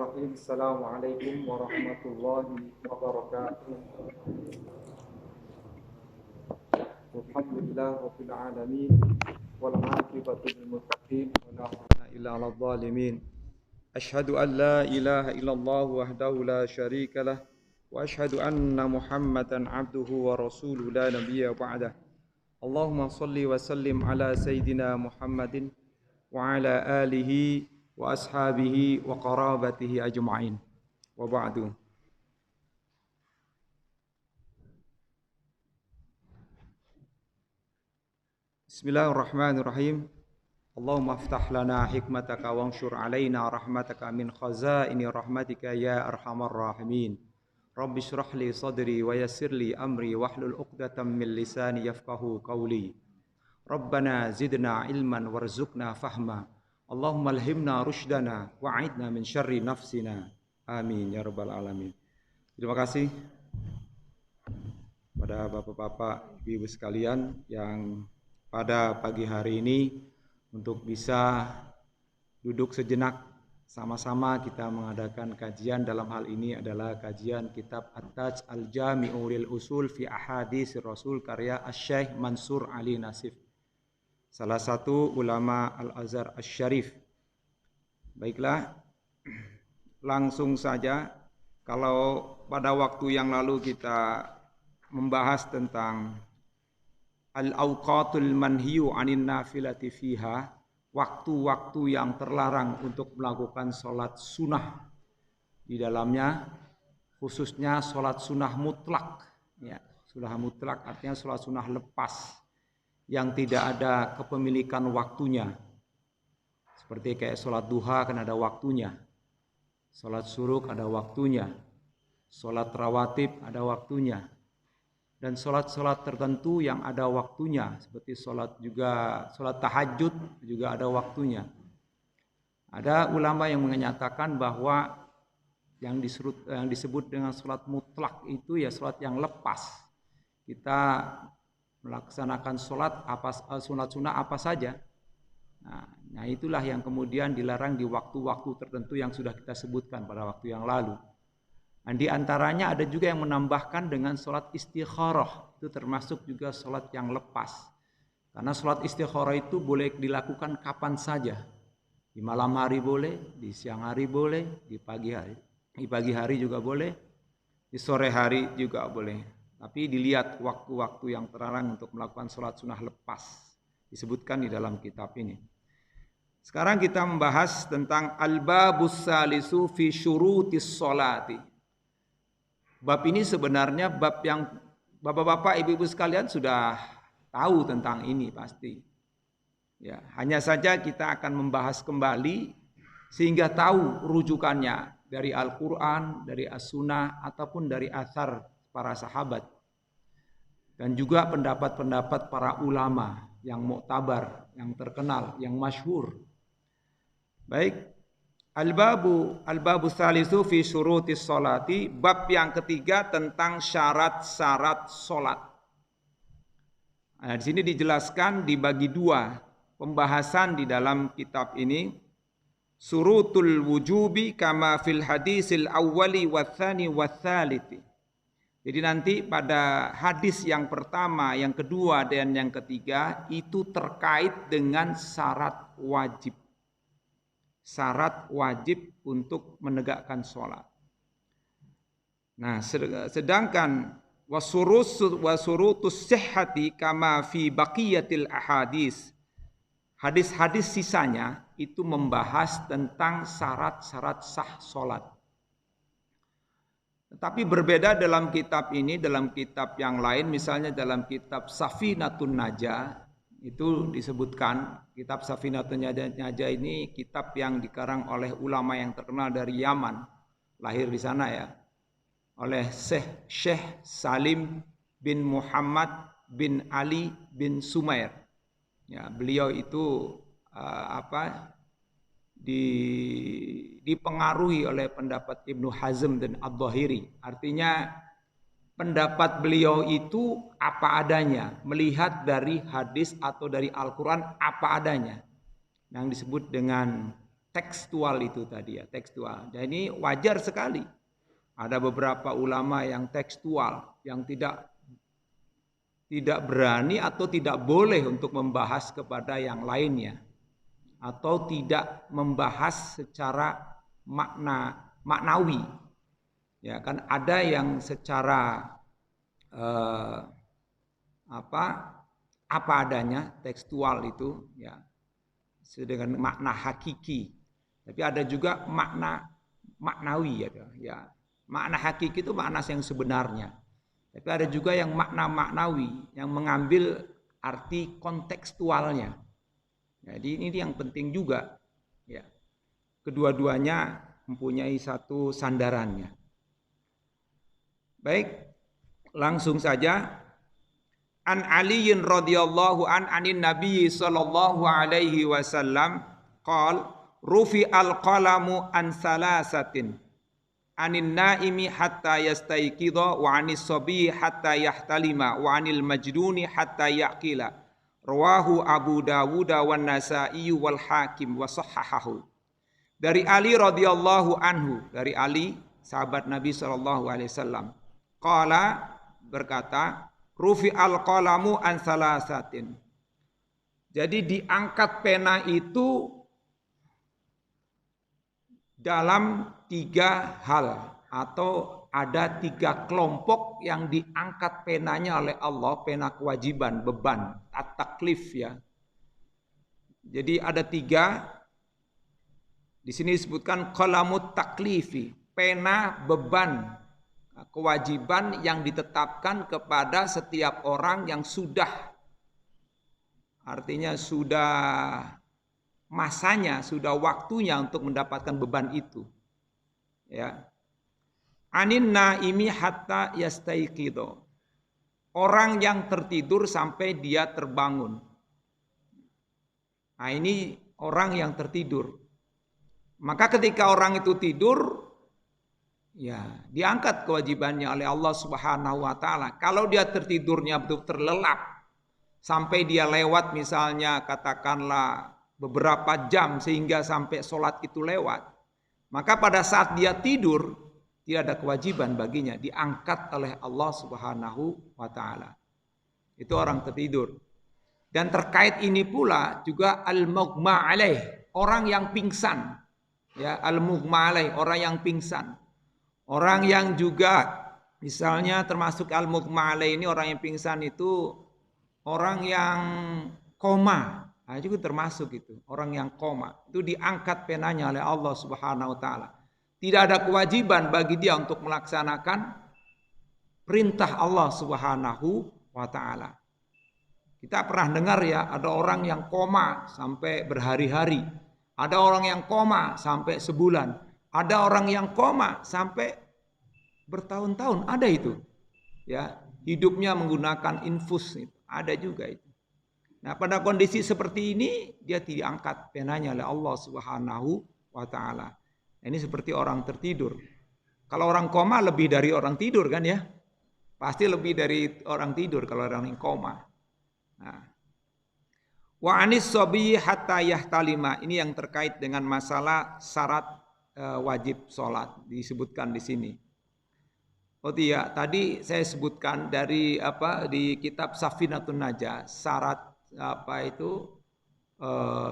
Bismillahirrahmanirrahim. Assalamualaikum warahmatullahi wabarakatuh. Alhamdulillah rabbil alamin wal 'aqibatu lil muttaqin wa la ilaha illa 'alal zalimin. Asyhadu an la ilaha illallah wahdahu la syarika lah wa asyhadu anna Muhammadan 'abduhu wa rasuluhu la nabiyya ba'dah. Allahumma shalli wa sallim ala sayyidina Muhammadin wa ala alihi wa ashabihi wa qarabatihi ajma'in. Wa ba'du. Bismillahirrahmanirrahim. Allahumma aftah lana hikmataka wanshur alaina rahmataka min khazaini rahmatika ya arhamar rahimin. Rabbi shrah li sadri wa yassir li amri wahlul 'uqdatam min lisani yafqahu qawli. Rabbana zidna ilman warzuqna fahma. Allahumma alhimna rushdana wa'idna min syarri nafsina. Amin ya rabbal alamin. Terima kasih pada bapak-bapak, ibu sekalian yang pada pagi hari ini untuk bisa duduk sejenak sama-sama kita mengadakan kajian. Dalam hal ini adalah kajian kitab At-Taj Al-Jami'u lil Usul fi Ahaditsir Rasul karya Asy-Syaikh Mansur Ali Nasif, salah satu ulama Al-Azhar Asy-Syarif. Baiklah, langsung saja. Kalau pada waktu yang lalu kita membahas tentang al-awqatul manhiyu 'anin nafilati fiha, waktu-waktu yang terlarang untuk melakukan sholat sunnah di dalamnya, khususnya sholat sunnah mutlak. Ya, sunnah mutlak artinya sholat sunnah lepas yang tidak ada kepemilikan waktunya. Seperti kayak sholat duha kan ada waktunya, sholat syuruk ada waktunya, sholat rawatib ada waktunya, dan sholat-sholat tertentu yang ada waktunya seperti sholat tahajud juga ada waktunya. Ada ulama yang menyatakan bahwa yang disebut dengan sholat mutlak itu ya sholat yang lepas. Kita melaksanakan sholat sunat-sunat apa saja. Nah itulah yang kemudian dilarang di waktu-waktu tertentu yang sudah kita sebutkan pada waktu yang lalu. Dan di antaranya ada juga yang menambahkan dengan sholat istikharah, itu termasuk juga sholat yang lepas. Karena sholat istikharah itu boleh dilakukan kapan saja. Di malam hari boleh, di siang hari boleh, di pagi hari. Di pagi hari juga boleh, di sore hari juga boleh. Tapi dilihat waktu-waktu yang terlarang untuk melakukan sholat sunnah lepas. Disebutkan di dalam kitab ini. Sekarang kita membahas tentang al-babus salisu fi syurutis sholati. Bab ini sebenarnya bab yang bapak-bapak, ibu-ibu sekalian sudah tahu tentang ini pasti. Ya, hanya saja kita akan membahas kembali sehingga tahu rujukannya dari Al-Quran, dari As-Sunnah, ataupun dari athar para sahabat. Dan juga pendapat-pendapat para ulama yang muktabar, yang terkenal, yang masyhur. Baik. Al-babu salisu fi syurutis sholati, bab yang ketiga tentang syarat-syarat sholat. Nah, di sini dijelaskan dibagi dua pembahasan di dalam kitab ini. Surutul wujubi kama fil hadisil awwali wathani wathalithi. Jadi nanti pada hadis yang pertama, yang kedua, dan yang ketiga itu terkait dengan syarat wajib. Syarat wajib untuk menegakkan sholat. Nah, sedangkan wasurutus sihhati kama fi baqiyatil ahadis. Hadis-hadis sisanya itu membahas tentang syarat-syarat sah sholat. Tetapi berbeda dalam kitab ini, dalam kitab yang lain, misalnya dalam kitab Safinatun Najah, itu disebutkan kitab Safinatun Najah ini kitab yang dikarang oleh ulama yang terkenal dari Yaman, lahir di sana ya, oleh Syekh Salim bin Muhammad bin Ali bin Sumair. Ya, beliau itu dipengaruhi oleh pendapat Ibnu Hazm dan Ad-Dhahiri. Artinya pendapat beliau itu apa adanya, melihat dari hadis atau dari Al-Quran apa adanya, yang disebut dengan tekstual itu tadi ya, tekstual. Dan ini wajar sekali. Ada beberapa ulama yang tekstual, yang tidak berani atau tidak boleh untuk membahas kepada yang lainnya, atau tidak membahas secara maknawi. Ya kan ada yang secara apa adanya tekstual itu ya dengan makna hakiki. Tapi ada juga maknawi ya. Makna hakiki itu makna yang sebenarnya. Tapi ada juga yang makna maknawi yang mengambil arti kontekstualnya. Jadi ini yang penting juga ya. Kedua-duanya mempunyai satu sandarannya. Baik, langsung saja. An Aliyin radhiyallahu anin Nabi sallallahu alaihi wasallam qala rufi al-qalamu an salasatin anin naimi hatta yastayqidha wa anis sabi hatta yahtalima wa anil majnuni hatta yaqila rawahu Abu Dawud wan Nasa'i wal Hakim wa sahhahahu. Dari Ali radhiyallahu anhu, dari Ali sahabat Nabi sallallahu alaihi wasallam, qala berkata rufi al-qalamu an salasatin. Jadi diangkat pena itu dalam 3 hal, atau ada 3 kelompok yang diangkat penanya oleh Allah, pena kewajiban, beban, at-taklif ya. Jadi ada 3. Di sini disebutkan qalamut taklifi, pena beban kewajiban yang ditetapkan kepada setiap orang yang sudah, artinya sudah masanya, sudah waktunya untuk mendapatkan beban itu. Ya. Anin naimi hatta yastaiqidho. Orang yang tertidur sampai dia terbangun. Nah, ini orang yang tertidur. Maka ketika orang itu tidur, ya, diangkat kewajibannya oleh Allah Subhanahu wa taala. Kalau dia tertidurnya betul terlelap sampai dia lewat misalnya katakanlah beberapa jam sehingga sampai sholat itu lewat, maka pada saat dia tidur tidak ada kewajiban baginya, diangkat oleh Allah Subhanahu wa taala. Itu orang tertidur. Dan terkait ini pula juga al-mughma alaih, orang yang pingsan. Ya, al-mughma alaih, orang yang pingsan. Orang yang juga misalnya termasuk al-mughma alaih ini, orang yang pingsan itu orang yang koma. Nah, juga termasuk itu, orang yang koma. Itu diangkat penanya oleh Allah Subhanahu wa taala. Tidak ada kewajiban bagi dia untuk melaksanakan perintah Allah Subhanahu wa taala. Kita pernah dengar ya, ada orang yang koma sampai berhari-hari. Ada orang yang koma sampai sebulan. Ada orang yang koma sampai bertahun-tahun, ada itu. Ya, hidupnya menggunakan infus, ada juga itu. Nah, pada kondisi seperti ini dia diangkat penanya oleh Allah Subhanahu wa taala. Ini seperti orang tertidur. Kalau orang koma lebih dari orang tidur kan ya? Pasti lebih dari orang tidur kalau orang yang koma. Nah. Wa anis sabi hatta yahtalima, ini yang terkait dengan masalah syarat wajib sholat disebutkan di sini. Oh iya, tadi saya sebutkan dari di kitab Safinatun Najah, syarat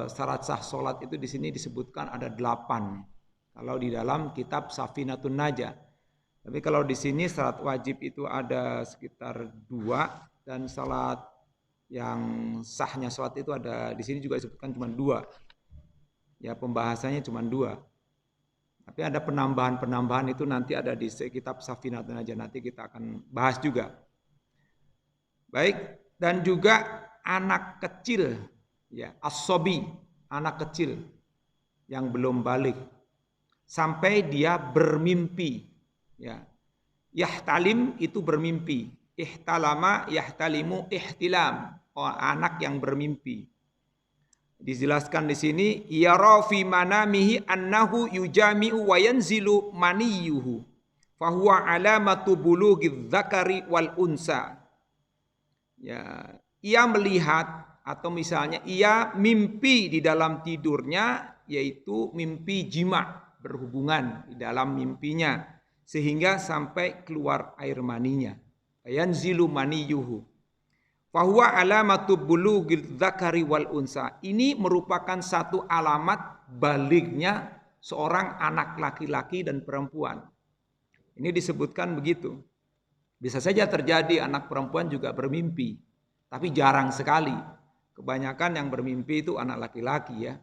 syarat sah sholat itu di sini disebutkan ada 8. Kalau di dalam kitab Safinatun Najah. Tapi kalau di sini syarat wajib itu ada sekitar 2, dan salat yang sahnya sholat itu ada di sini juga disebutkan cuma 2. Ya, pembahasannya cuma 2. Tapi ada penambahan itu nanti ada di kitab Safinatun Najah, nanti kita akan bahas juga. Baik, dan juga anak kecil, ya, as-sobi, anak kecil yang belum balik sampai dia bermimpi, ya. Yahtalim itu bermimpi, ihtalama yahtalimu ihtilam, anak yang bermimpi. Dijelaskan di sini, yara fi manamihi annahu yujami'u wa yanzilu maniyuhu fahuwa alamatu bulughi dzakari wal unsa. Ya, ia melihat atau misalnya ia mimpi di dalam tidurnya yaitu mimpi jima, berhubungan di dalam mimpinya sehingga sampai keluar air maninya. Yanzilu maniyuhu. Fahuwa alamatu bulughil dzakari wal unsa. Ini merupakan satu alamat balignya seorang anak laki-laki dan perempuan. Ini disebutkan begitu. Bisa saja terjadi anak perempuan juga bermimpi, tapi jarang sekali. Kebanyakan yang bermimpi itu anak laki-laki ya.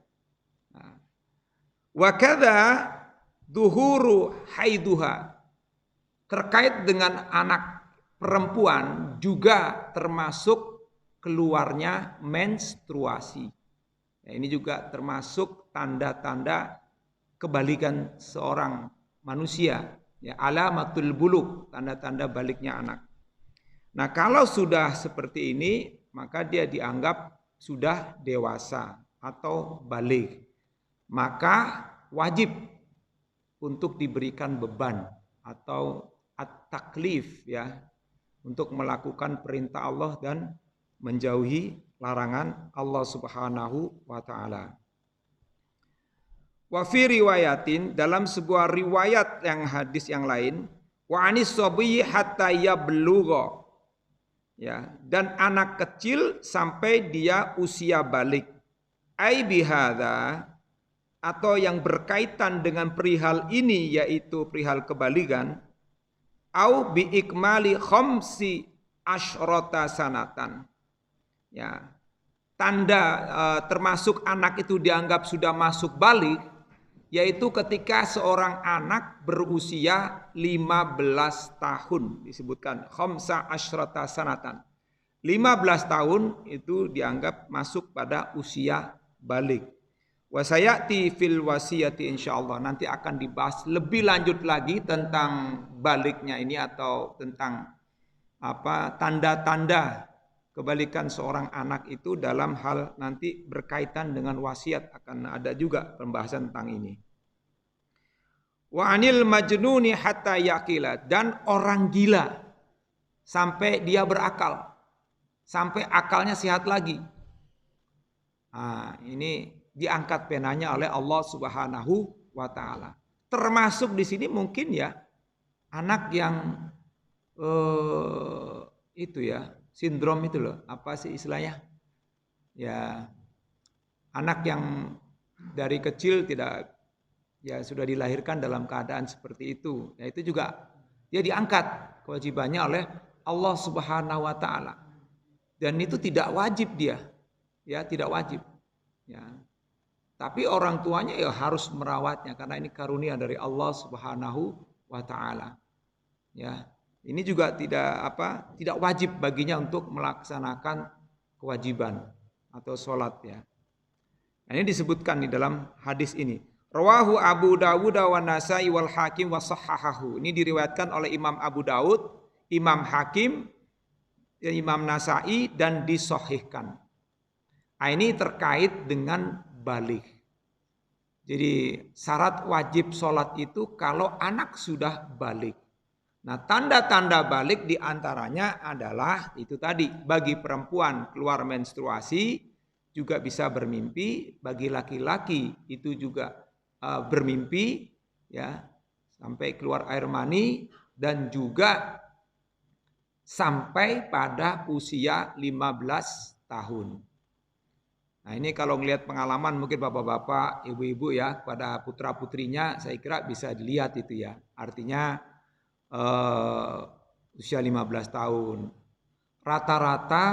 Wa kadza duhuru haiduha. Terkait dengan anak perempuan juga termasuk keluarnya menstruasi. Ya, ini juga termasuk tanda-tanda kebalikan seorang manusia. Ya, alamatul bulugh, tanda-tanda baliknya anak. Nah, kalau sudah seperti ini, maka dia dianggap sudah dewasa atau balik. Maka wajib untuk diberikan beban atau at-taklif ya, untuk melakukan perintah Allah dan menjauhi larangan Allah Subhanahu wa taala. Wa fi riwayatin, dalam sebuah riwayat yang hadis yang lain, wa anis sabiyyi hatta yablugha. Ya, dan anak kecil sampai dia usia balik. Ai bihadza, atau yang berkaitan dengan perihal ini yaitu perihal kebaligan, au bi ikmali khamsi asyrata sanatan. Ya. Tanda termasuk anak itu dianggap sudah masuk balik yaitu ketika seorang anak berusia 15 tahun, disebutkan khamsa asyrata sanatan. 15 tahun itu dianggap masuk pada usia balik. Wasayati fil wasiyati insyaallah, nanti akan dibahas lebih lanjut lagi tentang baliknya ini atau tentang apa tanda-tanda kebalikan seorang anak itu dalam hal nanti berkaitan dengan wasiat, akan ada juga pembahasan tentang ini. Wa anil majnuni hatta yaqila, dan orang gila sampai dia berakal, sampai akalnya sehat lagi. Nah, ini diangkat penanya oleh Allah Subhanahu wa taala. Termasuk di sini mungkin ya anak yang itu ya, sindrom itu loh, apa sih istilahnya? Ya, anak yang dari kecil tidak, ya sudah dilahirkan dalam keadaan seperti itu. Ya, itu juga dia diangkat kewajibannya oleh Allah Subhanahu wa taala. Dan itu tidak wajib dia. Ya, tidak wajib. Ya. Tapi orang tuanya ya harus merawatnya karena ini karunia dari Allah Subhanahu wa taala. Ya. Ini juga tidak wajib baginya untuk melaksanakan kewajiban atau sholat ya. Nah, ini disebutkan di dalam hadis ini. Rawahu Abu Dawud wa Nasai wal Hakim wa sahhahahu. Ini diriwayatkan oleh Imam Abu Dawud, Imam Hakim, Imam Nasai dan disahihkan. Nah, ini terkait dengan balik. Jadi syarat wajib sholat itu kalau anak sudah balik. Nah, tanda-tanda balik diantaranya adalah itu tadi, bagi perempuan keluar menstruasi juga bisa bermimpi, bagi laki-laki itu juga bermimpi ya sampai keluar air mani, dan juga sampai pada usia 15 tahun. Nah, ini kalau melihat pengalaman mungkin bapak-bapak, ibu-ibu ya pada putra-putrinya, saya kira bisa dilihat itu ya. Artinya usia 15 tahun. Rata-rata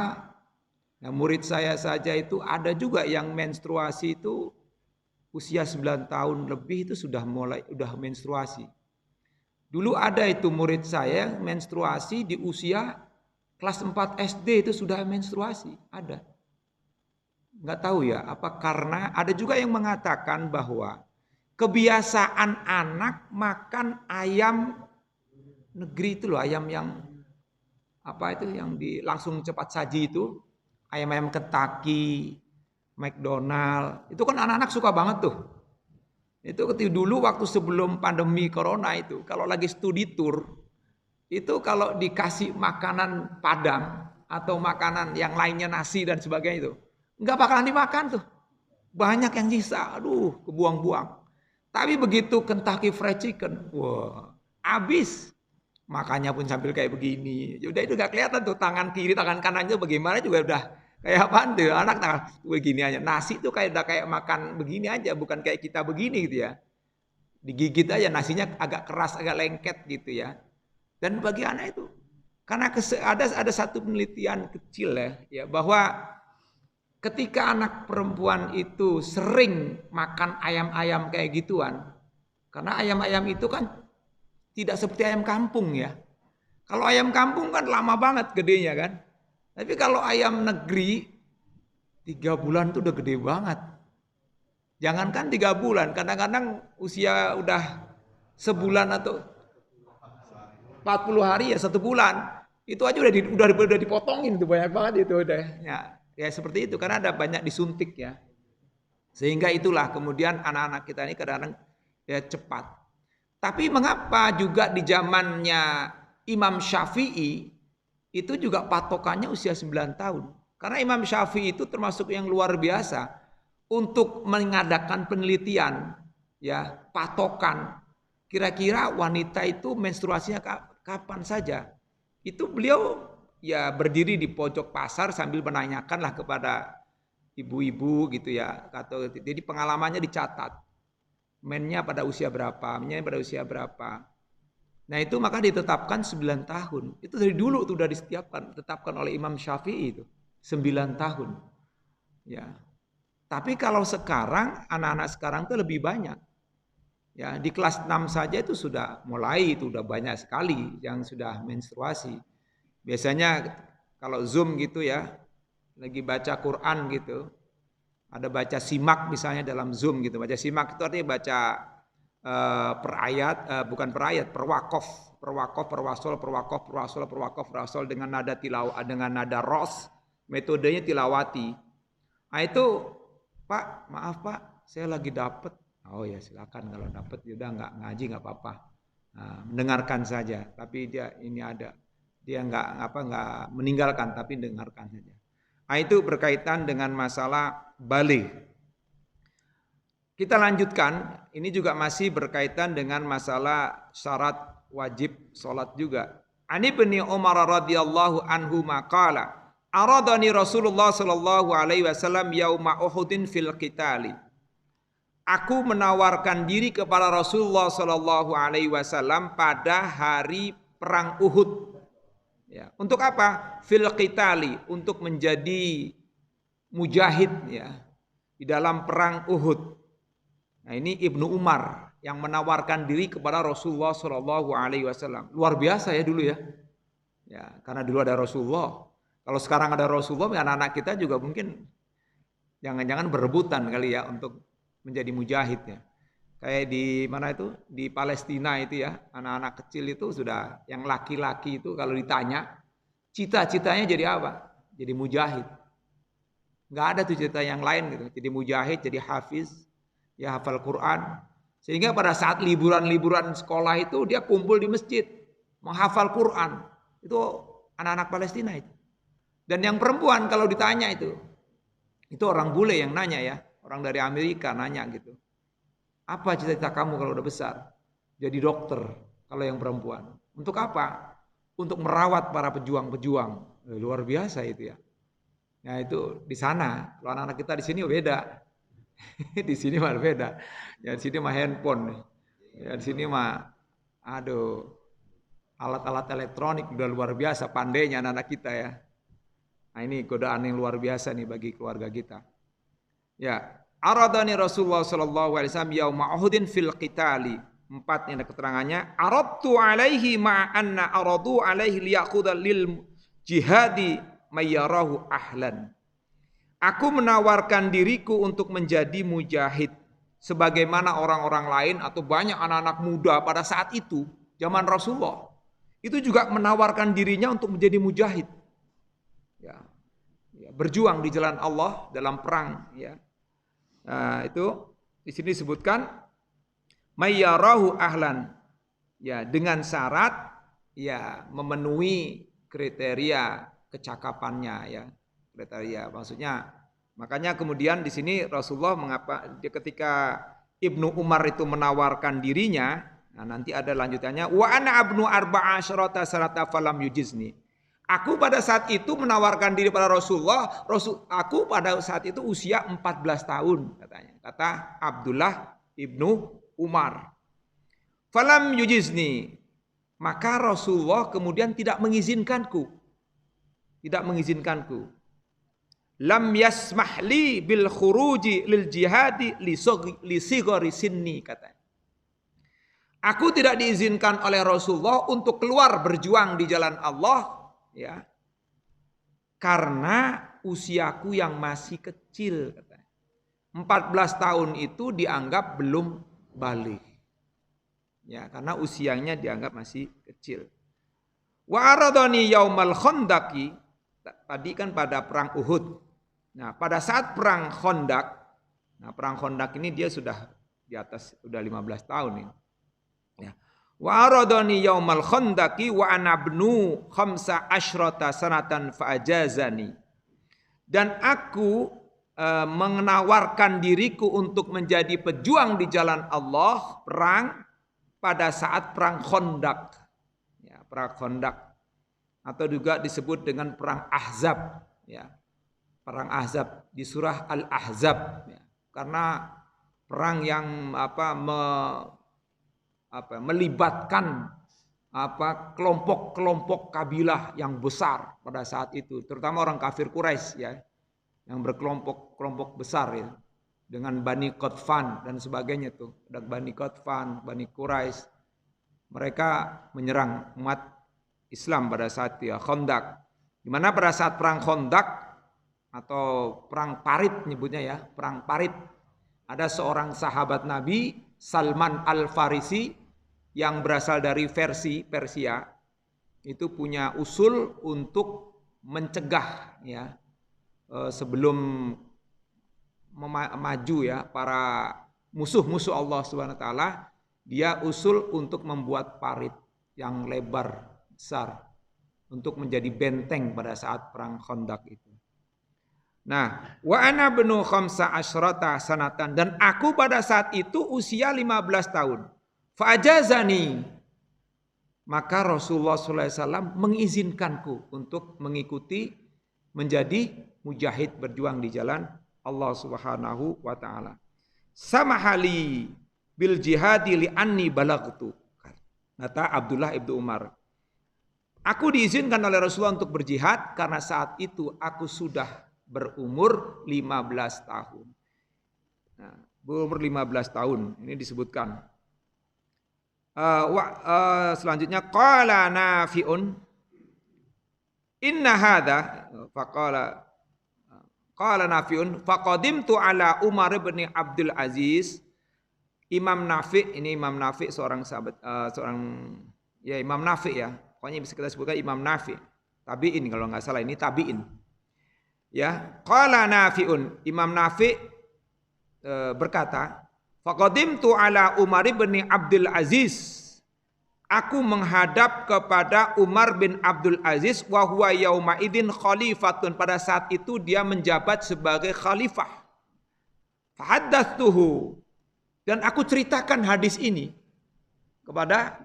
ya, murid saya saja itu ada juga yang menstruasi itu usia 9 tahun lebih itu sudah menstruasi. Dulu ada itu murid saya menstruasi di usia kelas 4 SD itu sudah menstruasi, ada. Enggak tahu ya, apa karena ada juga yang mengatakan bahwa kebiasaan anak makan ayam negeri itu loh, ayam yang apa itu yang langsung cepat saji itu, ayam-ayam Kentucky, McDonald, itu kan anak-anak suka banget tuh. Itu dulu waktu sebelum pandemi corona itu, kalau lagi studi tour, itu kalau dikasih makanan Padang atau makanan yang lainnya nasi dan sebagainya itu, nggak bakalan dimakan tuh. Banyak yang sisa, aduh kebuang-buang. Tapi begitu Kentucky Fried Chicken, wah habis. Makanya pun sambil kayak begini. Udah itu gak kelihatan tuh tangan kiri, tangan kanannya bagaimana juga udah kayak apaan tuh. Anak tangan begini aja. Nasi tuh kayak udah kayak makan begini aja, bukan kayak kita begini gitu ya. Digigit aja nasinya agak keras, agak lengket gitu ya. Dan bagi anak itu karena ada satu penelitian kecil ya bahwa ketika anak perempuan itu sering makan ayam-ayam kayak gituan, karena ayam-ayam itu kan tidak seperti ayam kampung ya. Kalau ayam kampung kan lama banget gedenya kan. Tapi kalau ayam negeri 3 bulan tuh udah gede banget. Jangankan 3 bulan, kadang-kadang usia udah sebulan atau 40 hari ya 1 bulan. Itu aja udah dipotongin tuh banyak banget itu udah. Ya seperti itu karena ada banyak disuntik ya. Sehingga itulah kemudian anak-anak kita ini kadang-kadang ya cepat. Tapi mengapa juga di zamannya Imam Syafi'i itu juga patokannya usia 9 tahun. Karena Imam Syafi'i itu termasuk yang luar biasa untuk mengadakan penelitian ya, patokan kira-kira wanita itu menstruasinya kapan saja. Itu beliau ya berdiri di pojok pasar sambil menanyakanlah kepada ibu-ibu gitu ya. Jadi pengalamannya dicatat. Mennya pada usia berapa, mennya pada usia berapa. Nah itu maka ditetapkan 9 tahun. Itu dari dulu sudah ditetapkan oleh Imam Syafi'i itu. 9 tahun. Ya. Tapi kalau sekarang, anak-anak sekarang itu lebih banyak. Ya, di kelas 6 saja itu sudah mulai, itu udah banyak sekali yang sudah menstruasi. Biasanya kalau Zoom gitu ya, lagi baca Quran gitu, ada baca simak misalnya dalam Zoom gitu. Baca simak itu artinya baca per ayat, bukan per ayat, per wakof, perwasol dengan nada tilawah, dengan nada ros, metodenya tilawati. Nah itu, Pak, maaf Pak, saya lagi dapat. Oh ya silakan kalau dapat udah nggak ngaji nggak apa-apa. Nah, mendengarkan saja. Tapi dia ini ada, dia nggak meninggalkan tapi dengarkan saja. Nah, itu berkaitan dengan masalah balik. Kita lanjutkan. Ini juga masih berkaitan dengan masalah syarat wajib sholat juga. Ani bin Umar radhiyallahu anhu maqala aradani Rasulullah sallallahu alaihi wasallam yauma Uhudin fil qitali. Aku menawarkan diri kepada Rasulullah sallallahu alaihi wasallam pada hari perang Uhud. Ya, untuk apa? Fil qitali, untuk menjadi mujahid ya di dalam perang Uhud. Nah, ini Ibnu Umar yang menawarkan diri kepada Rasulullah sallallahu alaihi wasallam. Luar biasa ya dulu ya. Ya, karena dulu ada Rasulullah. Kalau sekarang ada Rasulullah, anak-anak kita juga mungkin jangan-jangan berebutan kali ya untuk menjadi mujahid ya. Kayak di mana itu? Di Palestina itu ya, anak-anak kecil itu sudah, yang laki-laki itu kalau ditanya, cita-citanya jadi apa? Jadi mujahid. Nggak ada tuh cita yang lain gitu. Jadi mujahid, jadi hafiz, ya hafal Quran. Sehingga pada saat liburan-liburan sekolah itu dia kumpul di masjid, menghafal Quran. Itu anak-anak Palestina itu. Dan yang perempuan kalau ditanya itu orang bule yang nanya ya. Orang dari Amerika nanya gitu. Apa cita-cita kamu kalau udah besar? Jadi dokter kalau yang perempuan. Untuk apa? Untuk merawat para pejuang-pejuang. Luar biasa itu ya. Nah itu di sana. Kalau anak-anak kita di sini beda. Di sini mah beda. Ya di sini mah handphone. Ya di sini mah aduh alat-alat elektronik udah luar biasa pandainya anak-anak kita ya. Nah ini godaan yang luar biasa nih bagi keluarga kita. Ya, aradani Rasulullah sallallahu alaihi wasallam yauma Uhudin fil qitali. 4 ini ada keterangannya. Aradtu alaihi ma anna aradu alaihi liyakhudha lil jihadi mayyarahu ahlan. Aku menawarkan diriku untuk menjadi mujahid sebagaimana orang-orang lain atau banyak anak-anak muda pada saat itu zaman Rasulullah. Itu juga menawarkan dirinya untuk menjadi mujahid. Ya, berjuang di jalan Allah dalam perang ya. Nah, itu di sini disebutkan mayyarahu ahlan. Ya, dengan syarat ya memenuhi kriteria kecakapannya ya. Kriteria maksudnya Makanya kemudian di sini Rasulullah ketika Ibnu Umar itu menawarkan dirinya, nah nanti ada lanjutannya, wa ana abnu arba'a asyrata sanata falam yujizni. Aku pada saat itu menawarkan diri pada Rasulullah, aku pada saat itu usia 14 tahun katanya. Kata Abdullah Ibnu Umar. Falam yujizni. Maka Rasulullah kemudian tidak mengizinkanku. Tidak mengizinkanku. Lam yasmah li bil khuruji lil jihadi li sighari sinni katanya. Aku tidak diizinkan oleh Rasulullah untuk keluar berjuang di jalan Allah ya. Karena usiaku yang masih kecil katanya. 14 tahun itu dianggap belum baligh. Ya, karena usianya dianggap masih kecil. Wa aradani yaumal khandaqi, tadi kan pada perang Uhud. Nah, pada saat perang Khandaq, nah perang Khandaq ini dia sudah di atas sudah 15 tahun ini. Ya. Wa aradani yaumal khandaqi wa ana ibnu 15 sanatan fa ajazani. Dan aku menawarkan diriku untuk menjadi pejuang di jalan Allah perang pada saat perang Khandaq. Ya, perang Khandaq atau juga disebut dengan perang Ahzab, ya. Perang Ahzab di surah Al-Ahzab ya. Karena perang yang melibatkan kelompok-kelompok kabilah yang besar pada saat itu, terutama orang kafir Quraisy ya, yang berkelompok-kelompok besar ya, dengan Bani Qatfan dan sebagainya tuh, ada Bani Qatfan, Bani Quraisy, mereka menyerang umat Islam pada saat ya Khandaq, di mana pada saat perang Khandaq atau perang Parit nyebutnya ya, perang Parit. Ada seorang sahabat Nabi, Salman Al-Farisi, yang berasal dari Persia, itu punya usul untuk mencegah ya, sebelum maju ya para musuh-musuh Allah Subhanahu wa taala, dia usul untuk membuat parit yang lebar besar untuk menjadi benteng pada saat perang Khandaq itu. Nah, wa ana bnu 15 sanatan, dan aku pada saat itu usia 15 tahun. Fa ajazani, maka Rasulullah SAW mengizinkanku untuk mengikuti menjadi mujahid berjuang di jalan Allah Subhanahu wa taala. Samahali bil jihadi li anni balagtu. Kata Abdullah ibnu Umar. Aku diizinkan oleh Rasulullah untuk berjihad karena saat itu aku sudah berumur 15 tahun. Nah, berumur 15 tahun ini disebutkan. Selanjutnya qala Nafi'un inna hadza qala Nafi'un faqadimtu ala Umar bin Abdul Aziz. Imam Nafi' ini Imam Nafi' seorang sahabat Imam Nafi' ya. Pokoknya bisa kita sebutkan Imam Nafi'. Tabi'in kalau enggak salah, ini tabi'in. Ya, qala Nafi'un, Imam Nafi' berkata, faqadimtu ala Umar bin Abdul Aziz. Aku menghadap kepada Umar bin Abdul Aziz wa huwa yauma idzin khalifatun, pada saat itu dia menjabat sebagai khalifah. Fahaddatsuhu, dan aku ceritakan hadis ini kepada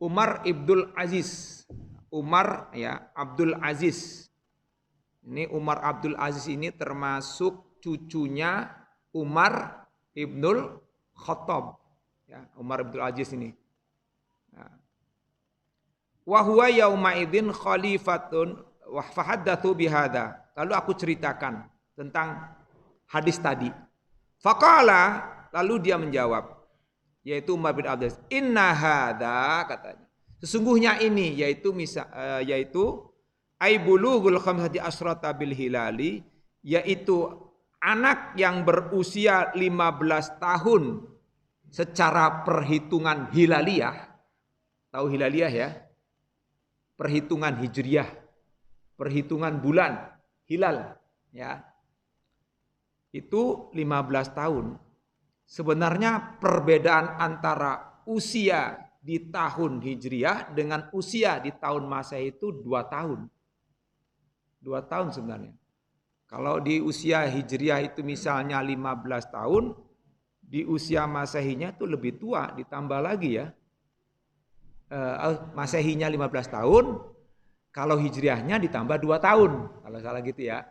Umar Ibnul Aziz. Umar ya, Abdul Aziz. Ini Umar Abdul Aziz ini termasuk cucunya Umar Ibnul Khattab. Ya, Umar Abdul Aziz ini. Wa huwa yauma idzin khalifatun wa fahaddatsu bihadza. Lalu aku ceritakan tentang hadis tadi. Faqala, lalu dia menjawab, yaitu Umar bin Abdul Aziz, inna hadza, katanya. Sesungguhnya ini yaitu ai bulughul khamsati asyrata bil hilali, yaitu anak yang berusia 15 tahun secara perhitungan hilaliyah. Tahu hilaliyah ya? Perhitungan hijriyah, perhitungan bulan hilal ya. Itu 15 tahun. Sebenarnya perbedaan antara usia di tahun hijriyah dengan usia di tahun Masehi itu 2 tahun. 2 tahun sebenarnya. Kalau di usia Hijriah itu misalnya 15 tahun, di usia Masehinya itu lebih tua, ditambah lagi ya. Masehinya 15 tahun, kalau Hijriahnya ditambah 2 tahun, kalau salah gitu ya.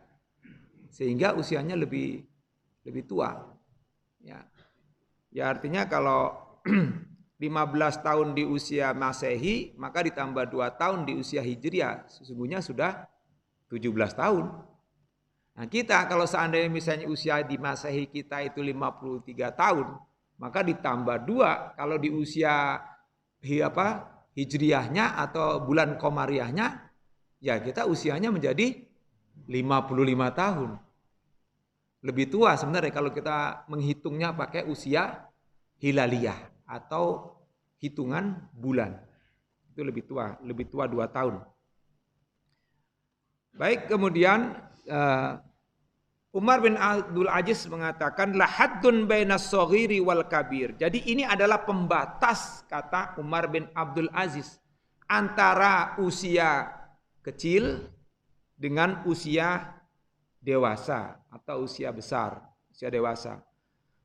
Sehingga usianya lebih tua. Ya. Ya artinya kalau 15 tahun di usia Masehi, maka ditambah 2 tahun di usia Hijriah, sesungguhnya sudah 17 tahun. Nah kita kalau seandainya misalnya usia di Masehi kita itu 53 tahun, maka ditambah 2 kalau di usia Hijriahnya atau bulan Komariahnya, ya kita usianya menjadi 55 tahun. Lebih tua sebenarnya kalau kita menghitungnya pakai usia Hilaliyah atau hitungan bulan. Itu lebih tua 2 tahun. Baik, kemudian Umar bin Abdul Aziz mengatakan la haddun bainas shaghiri wal kabir. Jadi ini adalah pembatas, kata Umar bin Abdul Aziz, antara usia kecil dengan usia dewasa atau usia besar, usia dewasa.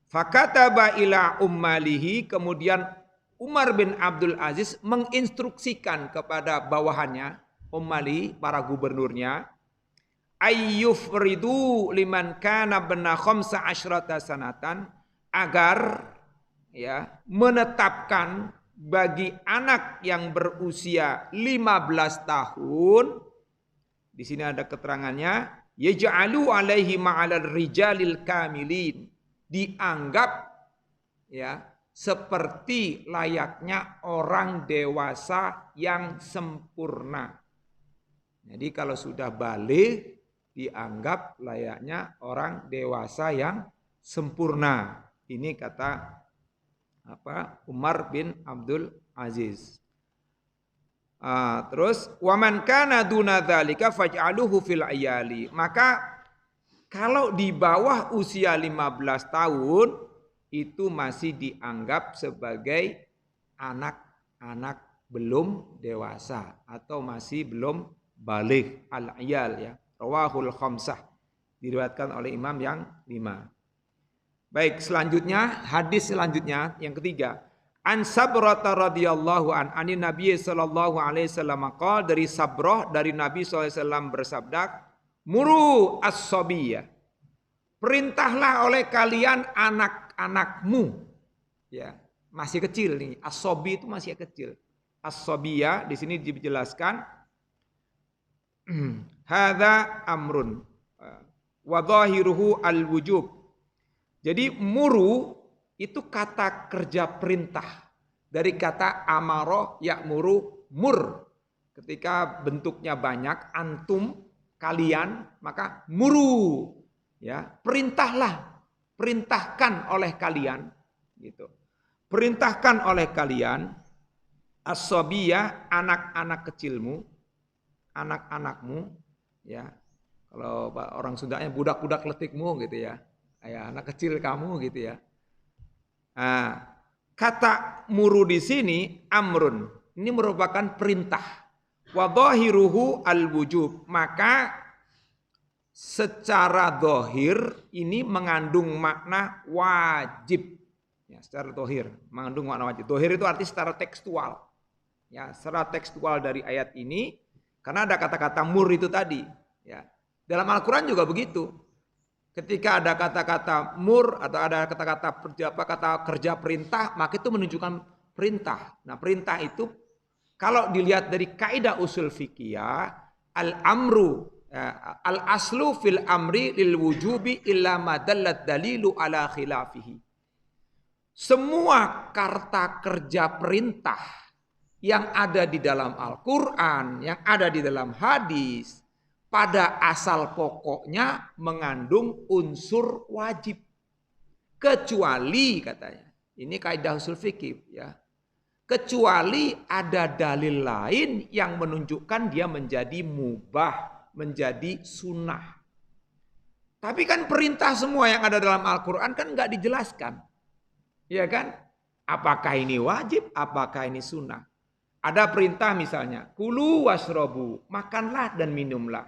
Fakataba ila ummalihi, kemudian Umar bin Abdul Aziz menginstruksikan kepada bawahannya, ummali, para gubernurnya, ayyufridu liman kana bena khamsa asyrata sanatan, agar ya menetapkan bagi anak yang berusia 15 tahun, di sini ada keterangannya, yaj'alu alaihi ma'alal rijalil kamilin, dianggap ya seperti layaknya orang dewasa yang sempurna. Jadi kalau sudah balik dianggap layaknya orang dewasa yang sempurna. Ini kata Umar bin Abdul Aziz. Terus waman kana duna dzalika faj'aluhu fil ayali. Maka kalau di bawah usia 15 tahun itu masih dianggap sebagai anak-anak belum dewasa atau masih belum baligh, al-iyal ya. Rawahul khamsah, diriwayatkan oleh imam yang 5. Baik, selanjutnya hadis selanjutnya yang ketiga. An Sabrah radhiyallahu anin Nabi sallallahu alaihi wasallam qala, dari Sabrah dari Nabi sallallahu alaihi wasallam bersabda, muru as-sabiyah, perintahlah oleh kalian anak-anakmu, ya masih kecil nih, as-sabi itu masih kecil. As-sabiyah di sini dijelaskan hadza amrun wa dhahiruhu al-wujub. Jadi muru itu kata kerja perintah dari kata amaroh ya'muru mur. Ketika bentuknya banyak, antum, kalian, maka muru, ya perintahlah, perintahkan oleh kalian, gitu. Perintahkan oleh kalian as-sabiyah, anak-anak kecilmu, anak-anakmu, ya. Kalau orang Sundanya budak-budak letikmu gitu ya. Ya, anak kecil kamu gitu ya. Nah, kata muru di sini amrun, ini merupakan perintah. Wa dhahiruhu al-wujub, maka secara dhahir ini mengandung makna wajib. Ya, secara dhahir mengandung makna wajib. Dhahir itu arti secara tekstual. Ya, secara tekstual dari ayat ini karena ada kata-kata mur itu tadi, ya. Dalam Al-Qur'an juga begitu. Ketika ada kata-kata mur atau ada kata kerja perintah, maka itu menunjukkan perintah. Nah, perintah itu kalau dilihat dari kaidah usul fikih, al-amru al-aslu fil amri lil wujubi illa ma dallat dalilu ala khilafihi. Semua kata kerja perintah yang ada di dalam Al-Qur'an, yang ada di dalam hadis, pada asal pokoknya mengandung unsur wajib. Kecuali katanya, ini kaidah usul fikih ya. Kecuali ada dalil lain yang menunjukkan dia menjadi mubah, menjadi sunnah. Tapi kan perintah semua yang ada dalam Al-Qur'an kan enggak dijelaskan. Ya kan? Apakah ini wajib, apakah ini sunnah? Ada perintah misalnya, kulu wasrobu, makanlah dan minumlah.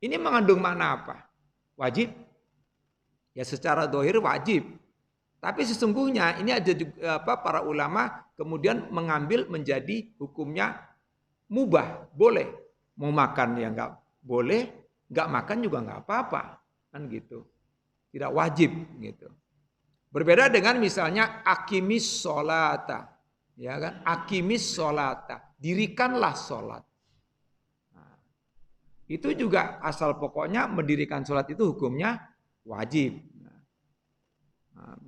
Ini mengandung makna apa? wajib. Ya secara dohir wajib. Tapi sesungguhnya ini ada juga para ulama kemudian mengambil menjadi hukumnya mubah, boleh. Mau makan ya nggak boleh, nggak makan juga nggak apa-apa, kan gitu. Tidak wajib gitu. Berbeda dengan misalnya akimis sholata, ya kan? Akimis sholata, dirikanlah sholat. Nah, itu juga asal pokoknya mendirikan sholat itu hukumnya wajib. Nah,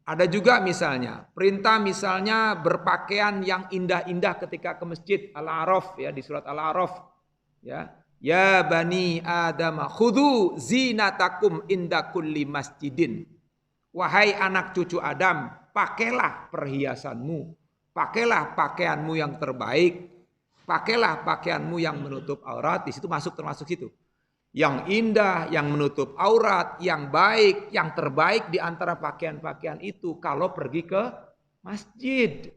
ada juga misalnya perintah misalnya berpakaian yang indah-indah ketika ke masjid Al-A'raf ya di surat Al-A'raf ya. Ya bani Adam khudhu zinatakum inda kulli masjidin. Wahai anak cucu Adam, pakailah perhiasanmu, pakailah pakaianmu yang terbaik, pakailah pakaianmu yang menutup aurat. Di situ masuk termasuk situ. Yang indah, yang menutup aurat, yang baik, yang terbaik di antara pakaian-pakaian itu kalau pergi ke masjid.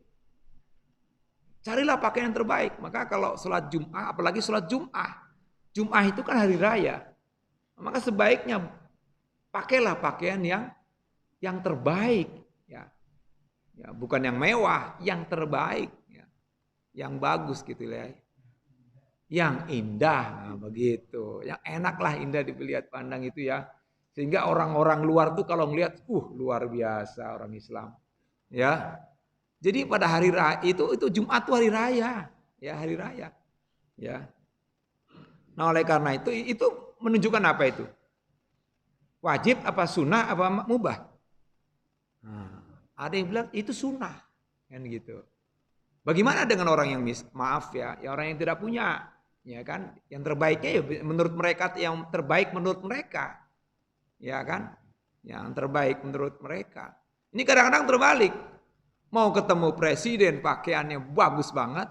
Carilah pakaian yang terbaik. Maka kalau sholat Jum'ah, apalagi sholat Jum'ah. Jum'ah itu kan hari raya. Maka sebaiknya pakailah pakaian yang terbaik, ya, bukan yang mewah, yang terbaik, ya, yang bagus gitu ya, yang indah, nah, begitu, yang enak lah indah dilihat pandang itu ya, sehingga orang-orang luar tuh kalau ngelihat, luar biasa orang Islam, ya. Jadi pada hari raya itu Jumat tuh hari raya, ya hari raya, ya. Nah oleh karena itu menunjukkan apa itu? Wajib apa sunnah apa mubah? Nah, ada yang bilang itu sunnah, kan gitu. Bagaimana dengan orang yang maaf ya, orang yang tidak punya, ya kan? Yang terbaiknya ya menurut mereka yang terbaik menurut mereka, ya kan? Yang terbaik menurut mereka. Ini kadang-kadang terbalik. Mau ketemu presiden pakaiannya bagus banget,